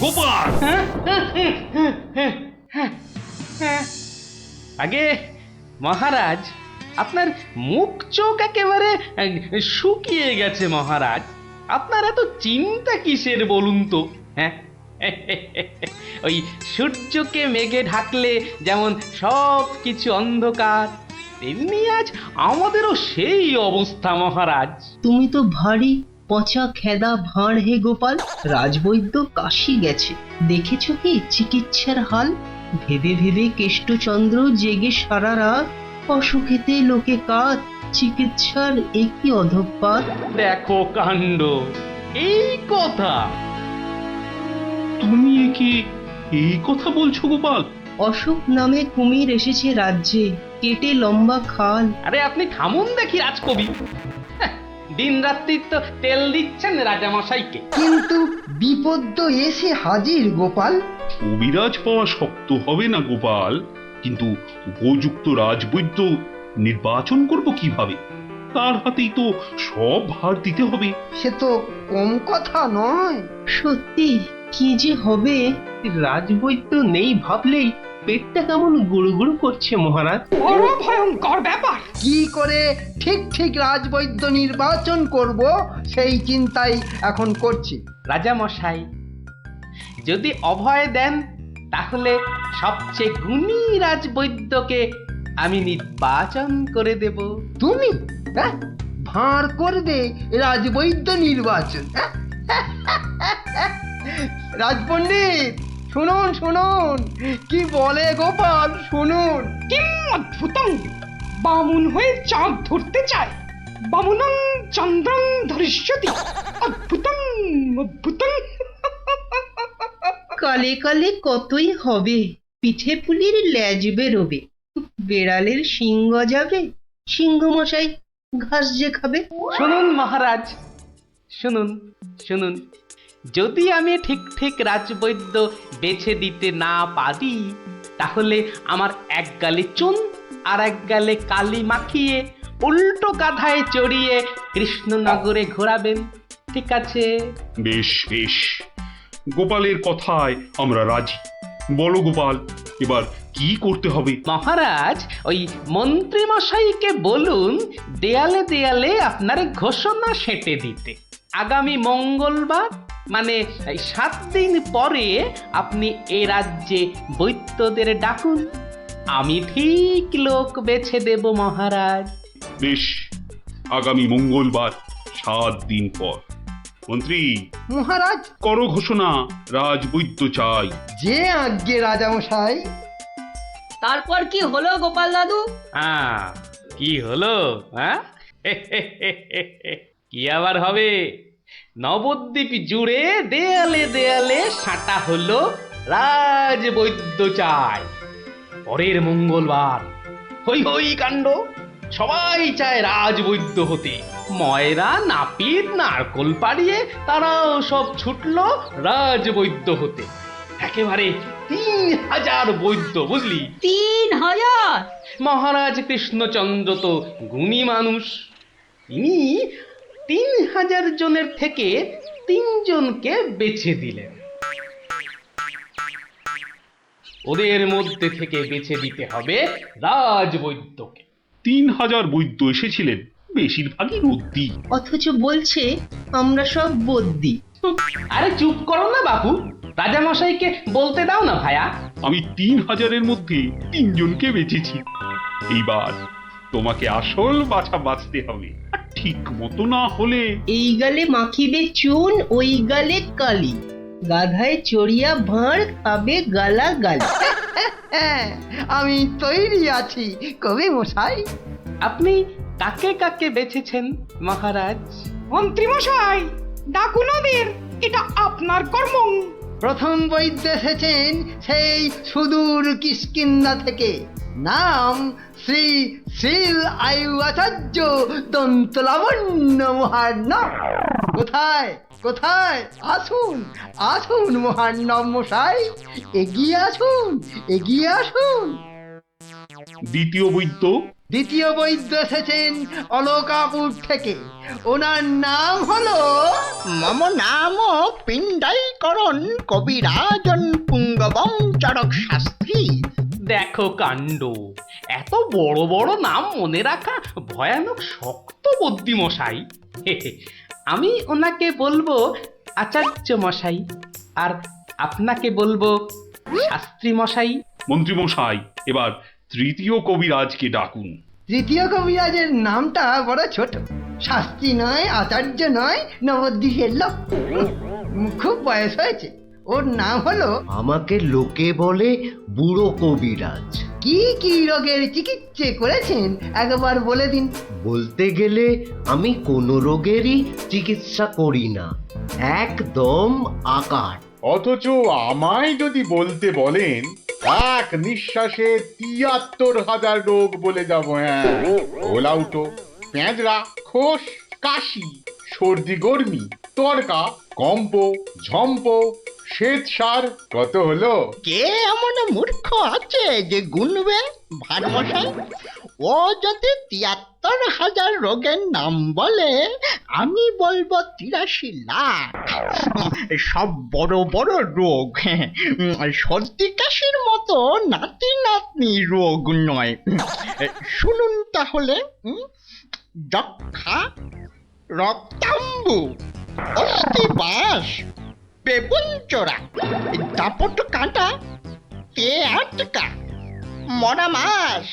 গোপাল! আগে মহারাজ, আপনার মুখ চোখ একেবারে শুকিয়ে গেছে মহারাজ। আপনার এত চিন্তা কিসের বলুন তো? হ্যাঁ, ওই সূর্যকে মেঘে ঢাকলে যেমন সব কিছু অন্ধকার, তেমনি আজ আমাদেরও সেই অবস্থা মহারাজ।
তুমি তো ভারী পচা খেদা ভাঁড় হে গোপাল। রাজবৈদ্য কাশি গেছে, দেখেছো কি চিকিৎসার হাল? ভেবে ভেবে কেষ্টচন্দ্র জেগে সারা রাত, অসুখেতে লোকে কাত, চিকিৎসার একই অধঃপাত।
দেখো কাণ্ড, এই কথা
তুমি কি এই কথা বলছো গোপাল?
অসুখ নামে কুমির এসেছে রাজ্যে, কেটে লম্বা খাল।
আরে আপনি থামুন দেখি রাজকবি। দিন রাত্রি তো তেল দিচ্ছেন রাজামশাইকে।
কিন্তু বিপদ তো এসে হাজির গোপাল।
কবিরাজ পাওয়া শক্ত হবে না গোপাল, কিন্তু উপযুক্ত রাজবৈদ্য নির্বাচন করব কিভাবে? তার হাতেই তো সব ভার দিতে হবে।
সে তো কম কথা নয়।
সত্যি কি যে হবে, রাজবৈদ্য নেই ভাবলেই পেটটা কেমন গুড়গুড় করছে মহারাজ।
বড় ভয়ঙ্কর ব্যাপার।
কি করে ঠিক ঠিক রাজবৈদ্য নির্বাচন করব সেই চিন্তাই এখন করছি।
রাজামশাই, যদি অভয় দেন তাহলে সবচেয়ে গুণী রাজবৈদ্যকে আমি নির্বাচন করে দেব।
তুমি ভাঁড় করবে রাজবৈদ্য নির্বাচন? রাজপণ্ডিত শুনুন শুনুন, কি বলে গোপাল শুনুন।
কিম অদ্ভুতং! বামুন হয়ে চাঁদ ধরতে চায়। বামুনং চন্দ্রং ধরিষ্যতি। অদ্ভুতং অদ্ভুতং।
কালে কালে কতই হবে, পিঠে পুলির ল্যাজ বেরোবে, বেড়ালের সিংহ যাবে, সিংহ মশাই ঘাস যে খাবে।
শুনুন মহারাজ, শুনুন শুনুন, যদি আমি ঠিক ঠিক রাজবৈদ্য বেছে দিতে না পারি, তাহলে আমার এক গালে চুন আর এক গালে কালি মাখিয়ে উল্টো কাঁধায় চড়িয়ে কৃষ্ণনগরে ঘোরাবেন, ঠিক আছে?
বেশ বেশ, গোপালের কথায় আমরা রাজি। বলো গোপাল, এবার কি করতে হবে?
মহারাজ, ওই মন্ত্রী মশাইকে বলুন দেয়ালে দেয়ালে আপনার ঘোষণা সেঁটে দিতে। আগামী মঙ্গলবার, মানে 7 দিন পরে আপনি এ রাজ্যে বৈদ্যদের ডাকুন, আমি ঠিক লোক বেছে দেব মহারাজ।
বেশ, আগামী মঙ্গলবার 7 দিন পর। মন্ত্রী
মহারাজ,
করো ঘোষণা, রাজবৈদ্য চাই।
যে আজ্ঞে রাজামশাই।
তারপর কি হলো গোপাল দাদু?
কি হলো? কি আবার হবে? নবদ্বীপ জুড়ে দেয়ালে দেয়ালে সাঁটা হলো রাজবৈদ্য চাই। পরের মঙ্গলবার হই হই কাণ্ড, সবাই চায় রাজবৈদ্য হতে। ময়রা নাপিত নারকোল পাড়িয়ে তারাও সব ছুটলো রাজবৈদ্য হতে। একেবারে 3000 বৈদ্য, বুঝলি?
3000!
মহারাজ কৃষ্ণচন্দ্র তো গুণী মানুষ, তিনি 3000 জনের থেকে 3 জনকে বেছে দিলেন। ওদের মধ্যে থেকে বেছে দিতে হবে রাজবৈদ্যকে।
3000 বৈদ্য এসেছিলেন, বেশিরভাগই রদ্দি।
অথচ বলছে আমরা সব বদ্যি।
আরে চুপ করো না বাবু, রাজামশাইকে বলতে দাও না ভায়া।
আমি 3000-এর মধ্যে 3 জনকে বেছেছি। এইবার তোমাকে আসল বাছা বাছতে হবে। আর ঠিক মতো না হলে
এই গালে মাখিবে চুন, ওই গালে কালি, গাধায় চড়িয়া ভাঁড় খাবে গালা গালি।
হ্যাঁ, আমি তৈরি আছি কবি মশাই।
আপনি কাকে কাকে বেছেছেন মহারাজ?
মন্ত্রী মশাই, ডাকুন ওদের, এটা আপনার কর্ম।
প্রথম বৈদ্য এসেছেন সেই সুদূর কিষ্কিন্ধা থেকে, নাম শ্রী শ্রীল আয়ু আচার্য দন্তলাবণ্য মহার্ণব। কোথায় কোথায়? আসুন আসুন মহার্ণব মশাই, এগিয়ে আসুন এগিয়ে আসুন।
দ্বিতীয় বৈদ্য
দ্বিতীয় বৈদ্য এসেছেন অলকাপুর থেকে, ওনার নাম হলো
মম নাম পিণ্ডাইকরণ কবিরাজন পুঙ্গবং চরক শাস্ত্রী।
দেখো কাণ্ড, এত বড় বড় নাম মনে রাখা ভয়ানক শক্ত বুদ্ধি মশাই। আমি ওনাকে বলবো আচার্য মশাই, আর আপনাকে বলবো শাস্ত্রী মশাই।
মন্ত্রী মশাই, এবার তৃতীয় কবিরাজকে ডাকুন।
তৃতীয় কবিরাজের নামটা বড় ছোট, শাস্ত্রী নয়, আচার্য নয়, নবদ্বীপের লোক, খুব বয়স হয়েছে। ওর নাম হলো,
আমাকে লোকে বলে বুড়ো কবিরাজ।
কি কি রোগের চিকিৎসা করেছেন একবার বলে দিন।
বলতে গেলে আমি কোনো রোগেরই চিকিৎসা করি না, একদম আকার।
অথচ আমায় যদি বলতে বলেন, এক নিঃশ্বাসে ৭৩,০০০ রোগ বলে যাব। হ্যাঁ, ওলাউটো, পেঁজরা, খোস, কাশি, সর্দি গর্মি, তরকা, কম্প, ঝম্প, শ্বেত সার, কত হলো?
কে এমন মূর্খ আছে যে গুনবে ভারমশাই? ও যদি ৭৩,০০০ রোগের নাম বলে, আমি বলবো ৮৩ লাখ। সব বড় বড় রোগ, সর্দি কাশির মতো নাতি নাতনি রোগ নয়। শুনুন তাহলে, যক্ষা, রক্তাম্বু, অস্থিবাস, বেগুন চোরা, দাপট কাঁটা, তে আটকা, মরা মাছ,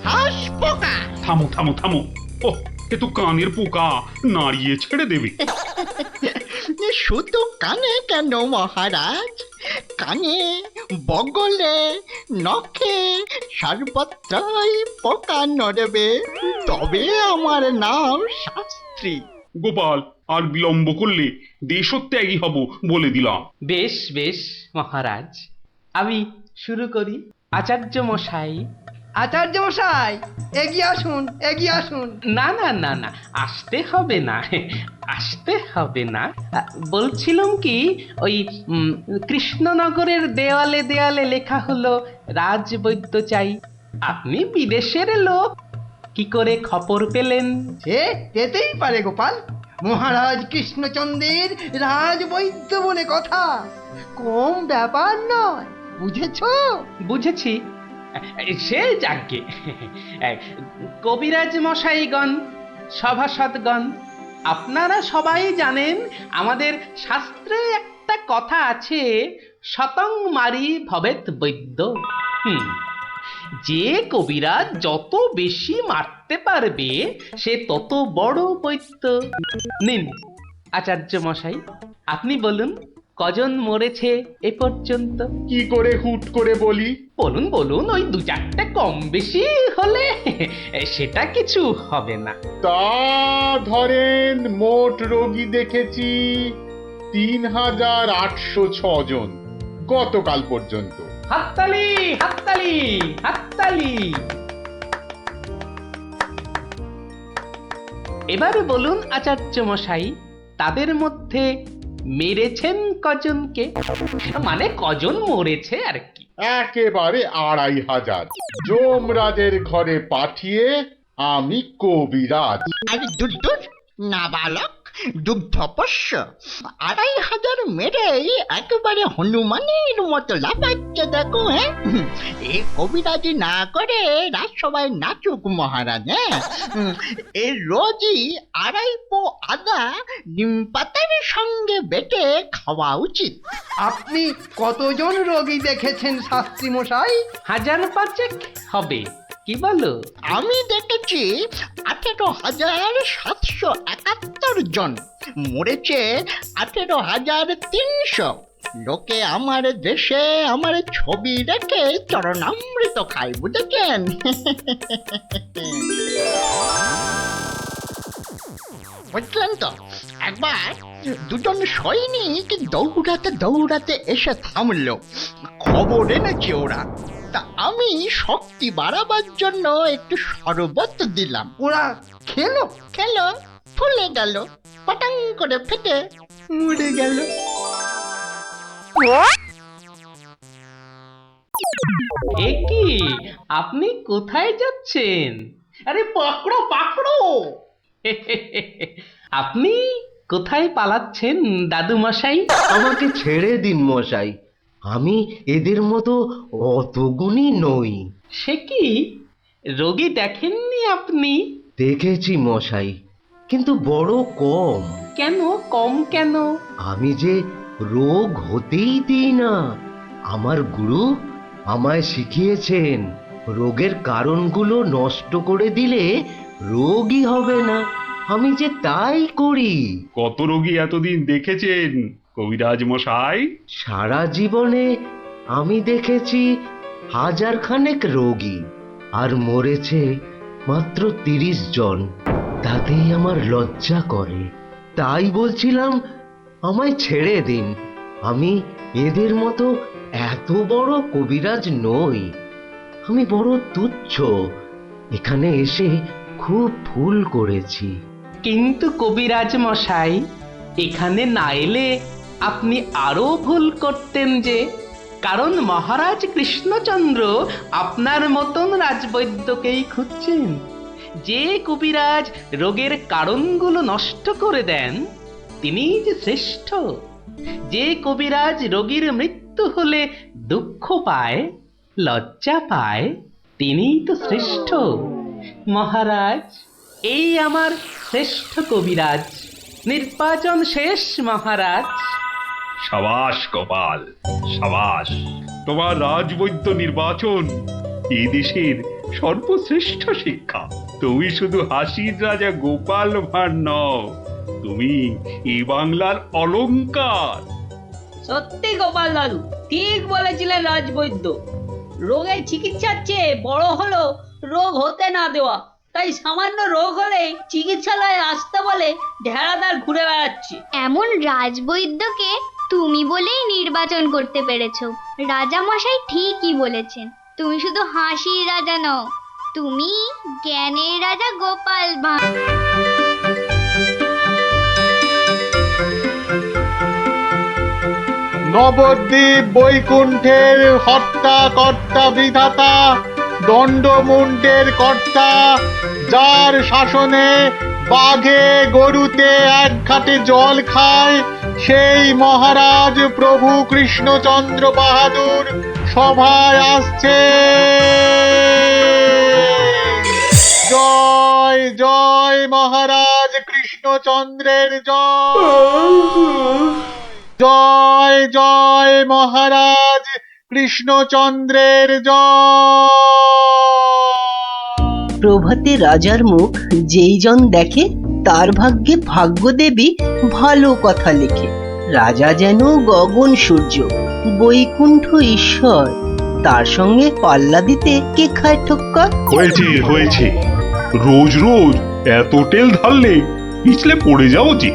হাঁস পোকা।
থামো থামো থামো, ও এ তো কানের পোকা, নাড়িয়ে ছেড়ে দেবে।
শুধু কানে কেন মহারাজ, কানে, বগলে, নখে, সর্বত্রই পোকা নড়বে, তবে আমার নাম শাস্ত্রী।
গোপাল, আর বিলম্ব করলে দেশত্যাগী হব বলে দিলাম।
বেশ বেশ মহারাজ, আমি শুরু করি। আচার্য মশাই।
আচার্য মশাই, এগিয়ে আসুন এগিয়ে আসুন।
না না না না, আসতে হবে না, আসতে হবে না। বলছিলাম কি, ওই কৃষ্ণনগরের দেওয়ালে দেওয়ালে লেখা হলো রাজবৈদ্য চাই। আপনি বিদেশের লোক, কি করে খবর পেলেন?
সে পেতেই পারে গোপাল, মহারাজ কৃষ্ণচন্দ্রের রাজবৈদ্য বলে কথা, কম ব্যাপার নয়, বুঝেছো?
বুঝেছি, সে যাকে। কবিরাজ মশাইগণ, সভাসদগণ, আপনারা সবাই জানেন আমাদের শাস্ত্রে একটা কথা আছে, শতং মারি ভবেত বৈদ্য। যে কবিরাজ যত বেশি মারতে পারবে সে তত বড় বৈদ্য। নিন আচার্য মশাই, আপনি বলুন কজন মরেছে এ পর্যন্ত?
কি করে হুট করে বলি?
বলুন বলুন, ওই ২-৪টে কম বেশি হলে সেটা কিছু হবে না।
তা ধরেন মোট রোগী দেখেছি ৩,৮০৬ জন গতকাল পর্যন্ত।
হাততালি হাততালি হাততালি। এবারে বলুন আচার্য মশাই, তাদের মধ্যে মেরেছেন কজনকে? মানে কজন মরেছে আর কি।
একেবারে ২৫০০। যমরাজের ঘরে পাঠিয়ে আমি কবিরাজ।
আর দুধ নাবালক, দুগ্ধপোষ্য, ২৫০০ মেরেই একেবারে হনুমানের মতো লাফাচ্ছে দেখো। হ্যাঁ, এ কবিরাজি না করে রাজসভায় নাচুক মহারাজ। হ্যাঁ, এ রোজই ২.৫ পো আদা নিম পাতার সঙ্গে বেটে খাওয়া উচিত।
আপনি কতজন রোগী দেখেছেন শাস্ত্রী মশাই?
৫০০০ হবে। কি বলো?
আমি দেখেছি 18,771 জন, মরেছে 18,300। লোকে আমার দেশে আমার ছবি রেখে চরণামৃত খায়, বুঝেছেন? বুঝলেন তো? একবার দুজন সৈনিক দৌড়াতে দৌড়াতে এসে থামলো, খবর এনেছে ওরা। তা আমি শক্তি বাড়াবার জন্য একটু শরবত দিলাম। ওরা খেলো খেলো, ফুলে গেল, পটাং করে ফেটে মরে গেল।
এ কি, আপনি কোথায় যাচ্ছেন?
আরে পাকড়ো পাকড়ো!
আপনি কোথায় পালাচ্ছেন দাদু মশাই?
আমাকে ছেড়ে দিন মশাই, আমি এদের মতো অত গুণী নই।
সে কি, রোগী দেখেননি আপনি?
দেখেছি মশাই, কিন্তু বড় কম।
কেন কম কেন?
আমি যে রোগ হতেই দিই না। আমার গুরু আমায় শিখিয়েছেন, রোগের কারণগুলো নষ্ট করে দিলে রোগই হবে না। আমি যে তাই করি।
কত রোগী এতদিন দেখেছেন কবিরাজ মশাই?
সারা জীবনে আমি দেখেছি 1000 খানেক রোগী, আর মরেছে মাত্র 30 জন। তাতেই আমার লজ্জা করে। তাই বলছিলাম আমায় ছেড়ে দিন, আমি এদের মতো এত বড় কবিরাজ নই। আমি বড় তুচ্ছ, এখানে এসে খুব ভুল করেছি।
কিন্তু কবিরাজ মশাই, এখানে না এলে আপনি আরো ভুল করতেন যে। কারণ মহারাজ কৃষ্ণচন্দ্র আপনার মতন রাজবৈদ্যকেই খুঁজছেন। যে কবিরাজ রোগের কারণগুলো নষ্ট করে দেন, তিনিই যে শ্রেষ্ঠ। যে কবিরাজ রোগীর মৃত্যু হলে দুঃখ পায়, লজ্জা পায়, তিনিই তো শ্রেষ্ঠ। মহারাজ, এই আমার শ্রেষ্ঠ কবিরাজ। নির্বাচন শেষ মহারাজ।
সাবাস গোপাল, সাবাস। তোমার রাজবৈদ্য নির্বাচন এই দেশের সর্বশ্রেষ্ঠ শিক্ষা। তুমি শুধু হাসির রাজা গোপাল ভাঁড় নও, তুমি এই বাংলার অলংকার।
সত্যি গোপাল দাদু ঠিক বলেছিলেন রাজবৈদ্য। রোগের চিকিৎসার চেয়ে বড় হলো রোগ হতে না দেওয়া। তাই সামান্য রোগ হলে চিকিৎসালয়ে আসতে বলে ঢেড়াদার ঘুরে বেড়াচ্ছে।
এমন রাজবৈদ্যকে তুমি বলেই নির্বাচন করতে পেরেছো। রাজামশাই ঠিকই বলেছেন, তুমি শুধু হাসির রাজা নও, তুমি জ্ঞানের রাজা গোপাল ভাঁড়।
নবদ্বীপ বৈকুণ্ঠের হর্তা কর্তা বিধাতা, দণ্ডমুণ্ডের কর্তা, যার শাসনে বাঘে গরুতে এক ঘাটে জল খায়, সেই মহারাজ প্রভু কৃষ্ণচন্দ্র বাহাদুর সভায় আসছে। জয় জয় মহারাজ কৃষ্ণচন্দ্রের জয়। জয় জয় মহারাজ কৃষ্ণচন্দ্রের জয়।
প্রভাতে রাজার মুখ যেই জন দেখে, তার ভাগ্যে ভাগ্যদেবী ভালো কথা লেখে। রাজা যেন গগন সূর্য, বৈকুণ্ঠ ঈশ্বর, তার সঙ্গে পাল্লা দিতে কে খায় ঠক্কর?
হয়েছে হয়েছে, রোজ রোজ এত তেল ঢাললে পিছলে পড়ে যাও যে।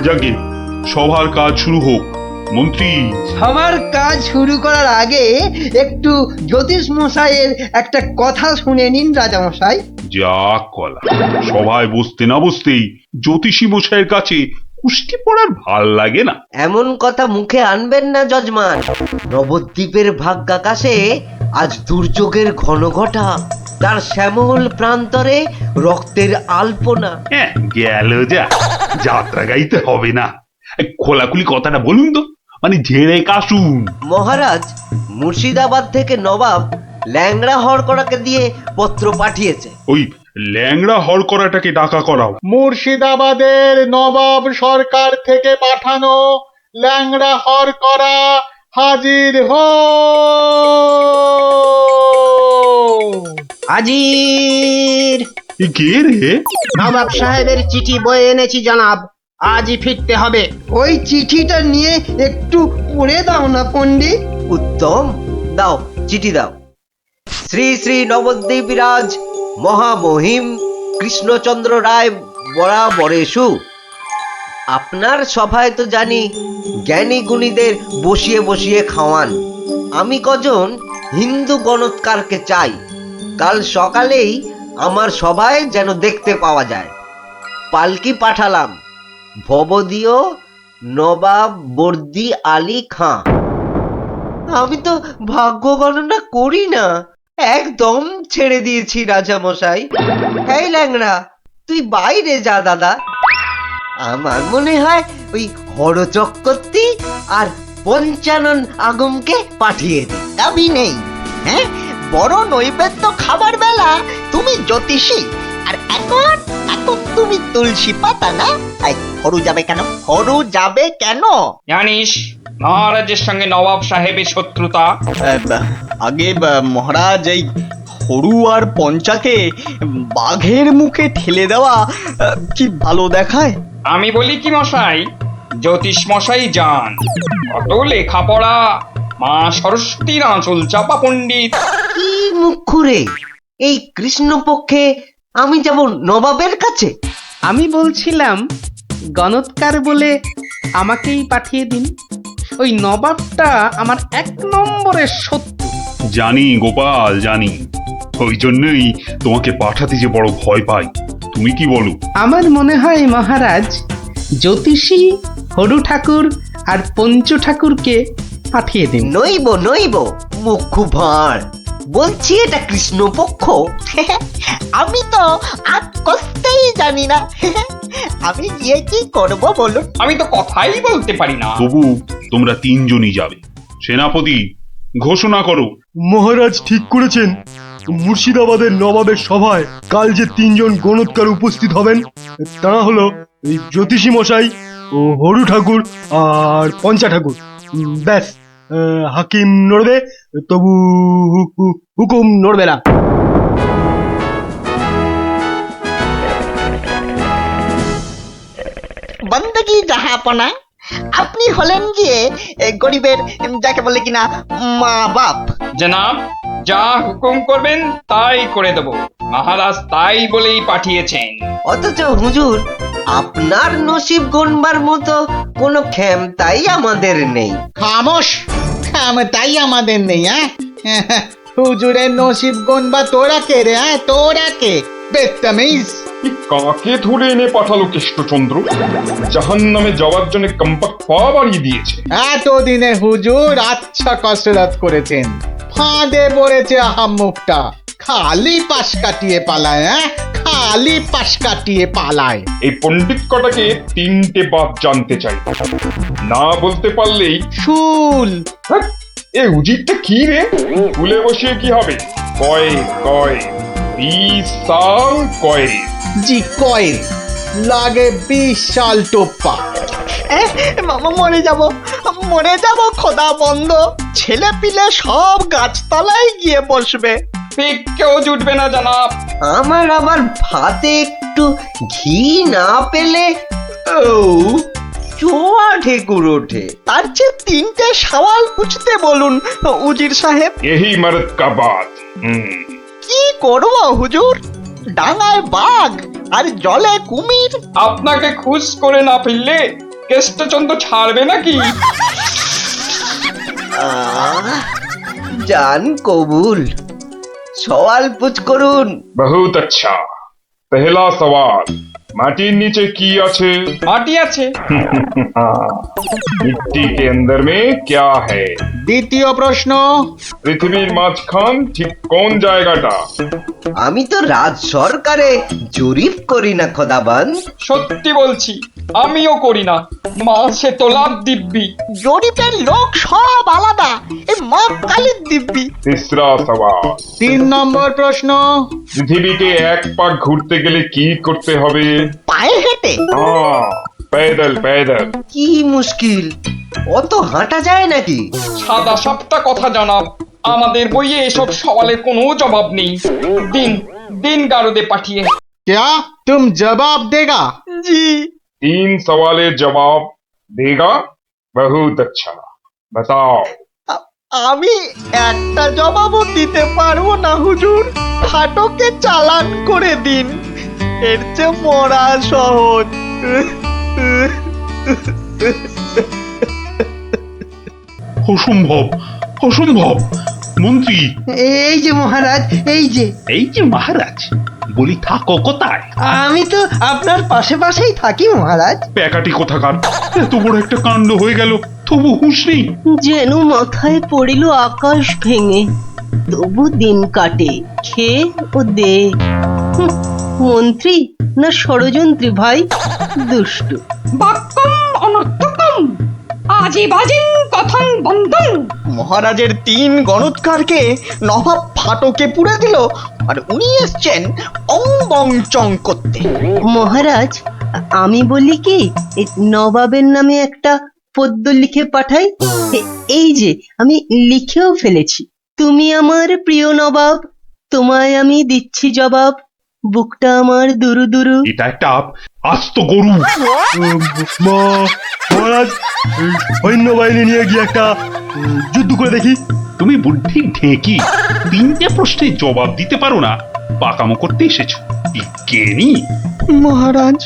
যাকে সভার কাজ শুরু হোক। মন্ত্রী,
সবার কাজ শুরু করার আগে একটু জ্যোতিষ মশাইয়ের একটা কথা শুনে নিন রাজামশাই।
যা কলা, সভায় বসতে না বসতেই জ্যোতিষী মশাইয়ের কাছে কুস্তি পড়ার ভাল লাগে না।
এমন কথা মুখে আনবেন না যজমান। নবদ্বীপের ভাগ্যাকাশে আজ দুর্যোগের ঘন ঘটা, তার শ্যামল প্রান্তরে রক্তের আলপনা।
হ্যাঁ, গেল যা, যাত্রা গাইতে হবে না। খোলাখুলি কথাটা বলুন তো, মানে ঝেড়ে কাশুন।
মহারাজ মুর্শিদাবাদ থেকে নবাব ল্যাংড়া হরকড়াকে দিয়ে পত্র পাঠিয়েছে।
ওই ল্যাংড়া হরকড়াটাকে ডাকা করাও।
মুর্শিদাবাদের নবাব সরকার থেকে পাঠানো ল্যাংড়া হরকড়া হাজির হো।
হাজির।
এ কে রে?
নবাব সাহেবের চিঠি বয়ে এনেছি জনাব, আজই ফিরতে হবে।
ওই চিঠিটা নিয়ে একটু পড়ে দাও না পণ্ডিত।
উত্তম, দাও চিঠি দাও। শ্রী শ্রী নবদ্বীপ রাজ মহামহিম কৃষ্ণচন্দ্র রায় বরাবরেশু। আপনার সভায় তো জানি জ্ঞানী গুণীদের বসিয়ে বসিয়ে খাওয়ান। আমি কজন হিন্দু গণৎকারকে চাই, কাল সকালেই আমার সভায় যেন দেখতে পাওয়া যায়। পালকি পাঠালাম, ভবদীয় নবাব বর্দি আলী খাঁ। আমি তো ভাগ্য গণনা করি না, একদম ছেড়ে দিয়েছি রাজা মশাই। এই ল্যাংড়া, তুই বাইরে যা দাদা। আমার মনে হয় ওই হরচক্রবর্তী আর পঞ্চানন আগমকে পাঠিয়ে দি।
দাবি নেই, হ্যাঁ, বড় নৈবেদ্য খাবার বেলা তুমি জ্যোতিষী, আর এখন এখন তুমি তুলসী পাতা না? হরু যাবে কেন? হরু যাবে কেন?
জানিস মহারাজের সঙ্গে নবাব সাহেবের শত্রুতা।
আগে মহারাজ, এই হরু আর পঞ্চাকে বাঘের মুখে ঠেলে দেওয়া কি ভালো দেখায়?
আমি বলি কি মশাই, জ্যোতিষ মশাই যান, কত লেখাপড়া, মা সরস্বতীর আঁচল চাপা পণ্ডিত।
কি মুখ খুরে এই কৃষ্ণপক্ষে আমি যাব নবাবের কাছে?
আমি বলছিলাম গণৎকার বলে আমাকেই পাঠিয়ে দিন। ওই নবাবটা আমার 1 নম্বরের শত্রু।
জানি গোপাল, জানি। ওই জন্যই তোমাকে পাঠাতে যে বড় ভয় পাই। তুমি কি বলো?
আমার মনে হয় মহারাজ জ্যোতিষী হরু ঠাকুর আর পঞ্চু ঠাকুরকে পাঠিয়ে দিন।
নইব নইব, মুখ ভাঁড়। বলছি এটা কৃষ্ণপক্ষ।
আমি তো আজ কষতেই জানি না। আমি গিয়ে কি করব বলুন?
আমি তো কথাই বলতে পারি না।
তবু তোমরা 3 জনই যাবে। সেনাপতি, ঘোষণা করো।
মহারাজ ঠিক করেছেন, মুর্শিদাবাদের নবাবের সভায় কাল যে 3 জন গণৎকার উপস্থিত হবেন তারা হলো এই জ্যোতিষী মশাই, ও হরু ঠাকুর আর পঞ্চা ঠাকুর। ব্যাস, হাকিম নড়বে, তবু হুকুম নড়বে না।
বন্দগি জাহাপনা, আপনি হলেন গিয়ে গরিবের, যাকে বলে কিনা মা বাপ।
জনাব, যা হুকুম করবেন তাই করে দেব। মহারাজ তাই বলেই পাঠিয়েছেন।
অথচ হুজুর, আপনার নসিব গণবার মতো কোনো ক্ষমতাই আমাদের নেই।
খামোশ, তাই আমাদের নেই। হুজুরের নসিব গনবা তোরা কে রে? তোরা কে? বেত্তামিজ।
কাকে ধরে এনে পাঠালো কৃষ্ণচন্দ্র? জাহান্নামে যাওয়ার জন্য কম্পাক পা বাড়িয়ে দিয়েছে।
এতদিনে হুজুর আচ্ছা কসরত করেছেন, ফাঁদে পড়েছে আহাম্মুকটা। খালি পাশ কাটিয়ে পালায়, খালি পাশ কাটিয়ে পালায়।
এই পণ্ডিত কটাকে 3টে বাত জানতে চাই, না বলতে পারলেই
শুল।
এ উজিরটা কি রে? ভুলে বসিয়ে কি হবে? কয় কয় 20 সাল কয়।
জি কয়েন লাগে 20 সাল টোপ্পা।
মরে যাব, মরে যাব খোদা বন্ধ। ছেলে পিলে সব গাছতলায় গিয়ে বসবে,
ঠিক কেউ জুটবে না জনাব।
আমার আবার ভাতে একটু ঘি না পেলে চোয়া ঠেকুর ওঠে।
তার চেয়ে 3টে সওয়াল পুছতে বলুন উজির সাহেব।
यही मर्द का बात।
কি করব হুজুর? ডাঙায় বাঘ আর জলে কুমির।
আপনাকে খুশ করে না ফিরলে কৃষ্ণচন্দ্র ছাড়বে নাকি?
জান কবুল, সওয়াল পুছ করুন।
बहुत अच्छा। पहला सवाल, माटिर नीचे की আছে?
মাটি আছে।
मिट्टी के अंदर में क्या है?
দ্বিতীয় প্রশ্ন,
পৃথিবীর মাঝখান ঠিক কোন জায়গাটা?
আমি তো রাজ সরকারে জরিপ করি না খোদাবান।
সত্যি বলছি, আমিও করি না। মাসে তোলার দিব্যি।
জরিপের লোক সব আলাদা, এই মা কালীর দিব্যি।
तीसरा सवाल,
3 নম্বর প্রশ্ন,
পৃথিবীকে এক পাক ঘুরতে গেলে কি করতে হবে?
পায়ে হেঁটে।
হ্যাঁ, पैदल पैदल।
কি মুশকিল, অত হাঁটা যায় নাকি?
সাদা সাপটা কথা জানাব, আমাদের বইয়ে এসব সওয়ালের কোনো জবাব নেই। দিন দিন গারদে পাঠিয়ে।
क्या तुम जवाब देगा?
জি
3 सवालेर जवाब देगा। बहुत अच्छा, बताओ।
আমি একটা জবাবও দিতে পারবো না হুজুর। ফাটকে চালান করে দিন, এর চেয়ে মরা সহজ।
অসম্ভব, অসম্ভব। মন্ত্রী,
এই যে মহারাজ, এই যে
এই যে মহারাজ, বলি থাকো কোথায়?
আমি তো আপনার পাশে পাশেই থাকি মহারাজ।
প্যাকাটি কোথাকার, এত বড় একটা কাণ্ড হয়ে গেল, তবু হুঁশ নেই।
যেন মাথায় পড়িল আকাশ ভেঙে, তবু দিন কাটে খেয়ে ও দে। মন্ত্রী না ষড়যন্ত্রী ভাই, দুষ্টু।
বাক্যম অনর্থকম আজীবাজিন কথন বন্ধন। মহারাজের 3 গণৎকারকে নবাব ফাটকে পুড়ে দিল, আর উনি এসছেন অং বং চং করতে।
মহারাজ, আমি বলি কি, এই নবাবের নামে একটা পদ্য লিখে পাঠাই। এই যে আমি লিখেও ফেলেছি। তুমি আমার প্রিয় নবাব, তোমায় আমি দিচ্ছি জবাব, বুকটা আমার দুরু দুরু।
এটা একটা আস্ত গরু।
মহারাজ, এই সৈন্যবাহিনী নিয়ে গিয়ে একটা যুদ্ধ করে দেখি।
তুমি বুদ্ধি ঢেকি, 3টে প্রশ্নের জবাব দিতে পারো না, পাকামো করতে এসেছো। বিজ্ঞানী
মহারাজ,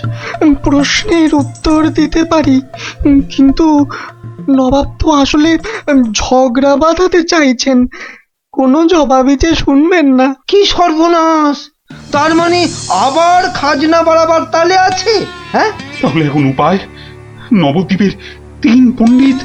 প্রশ্নের উত্তর দিতে পারি, কিন্তু নবাব তো আসলে ঝগড়া বাঁধাতে চাইছেন, কোনো জবাবই যে শুনবেন না।
কি সর্বনাশ! তার মানে আবার খাজনা বাড়াবার তালে আছে? হ্যাঁ,
তাহলে এখন উপায়? নবদ্বীপের 3 পণ্ডিত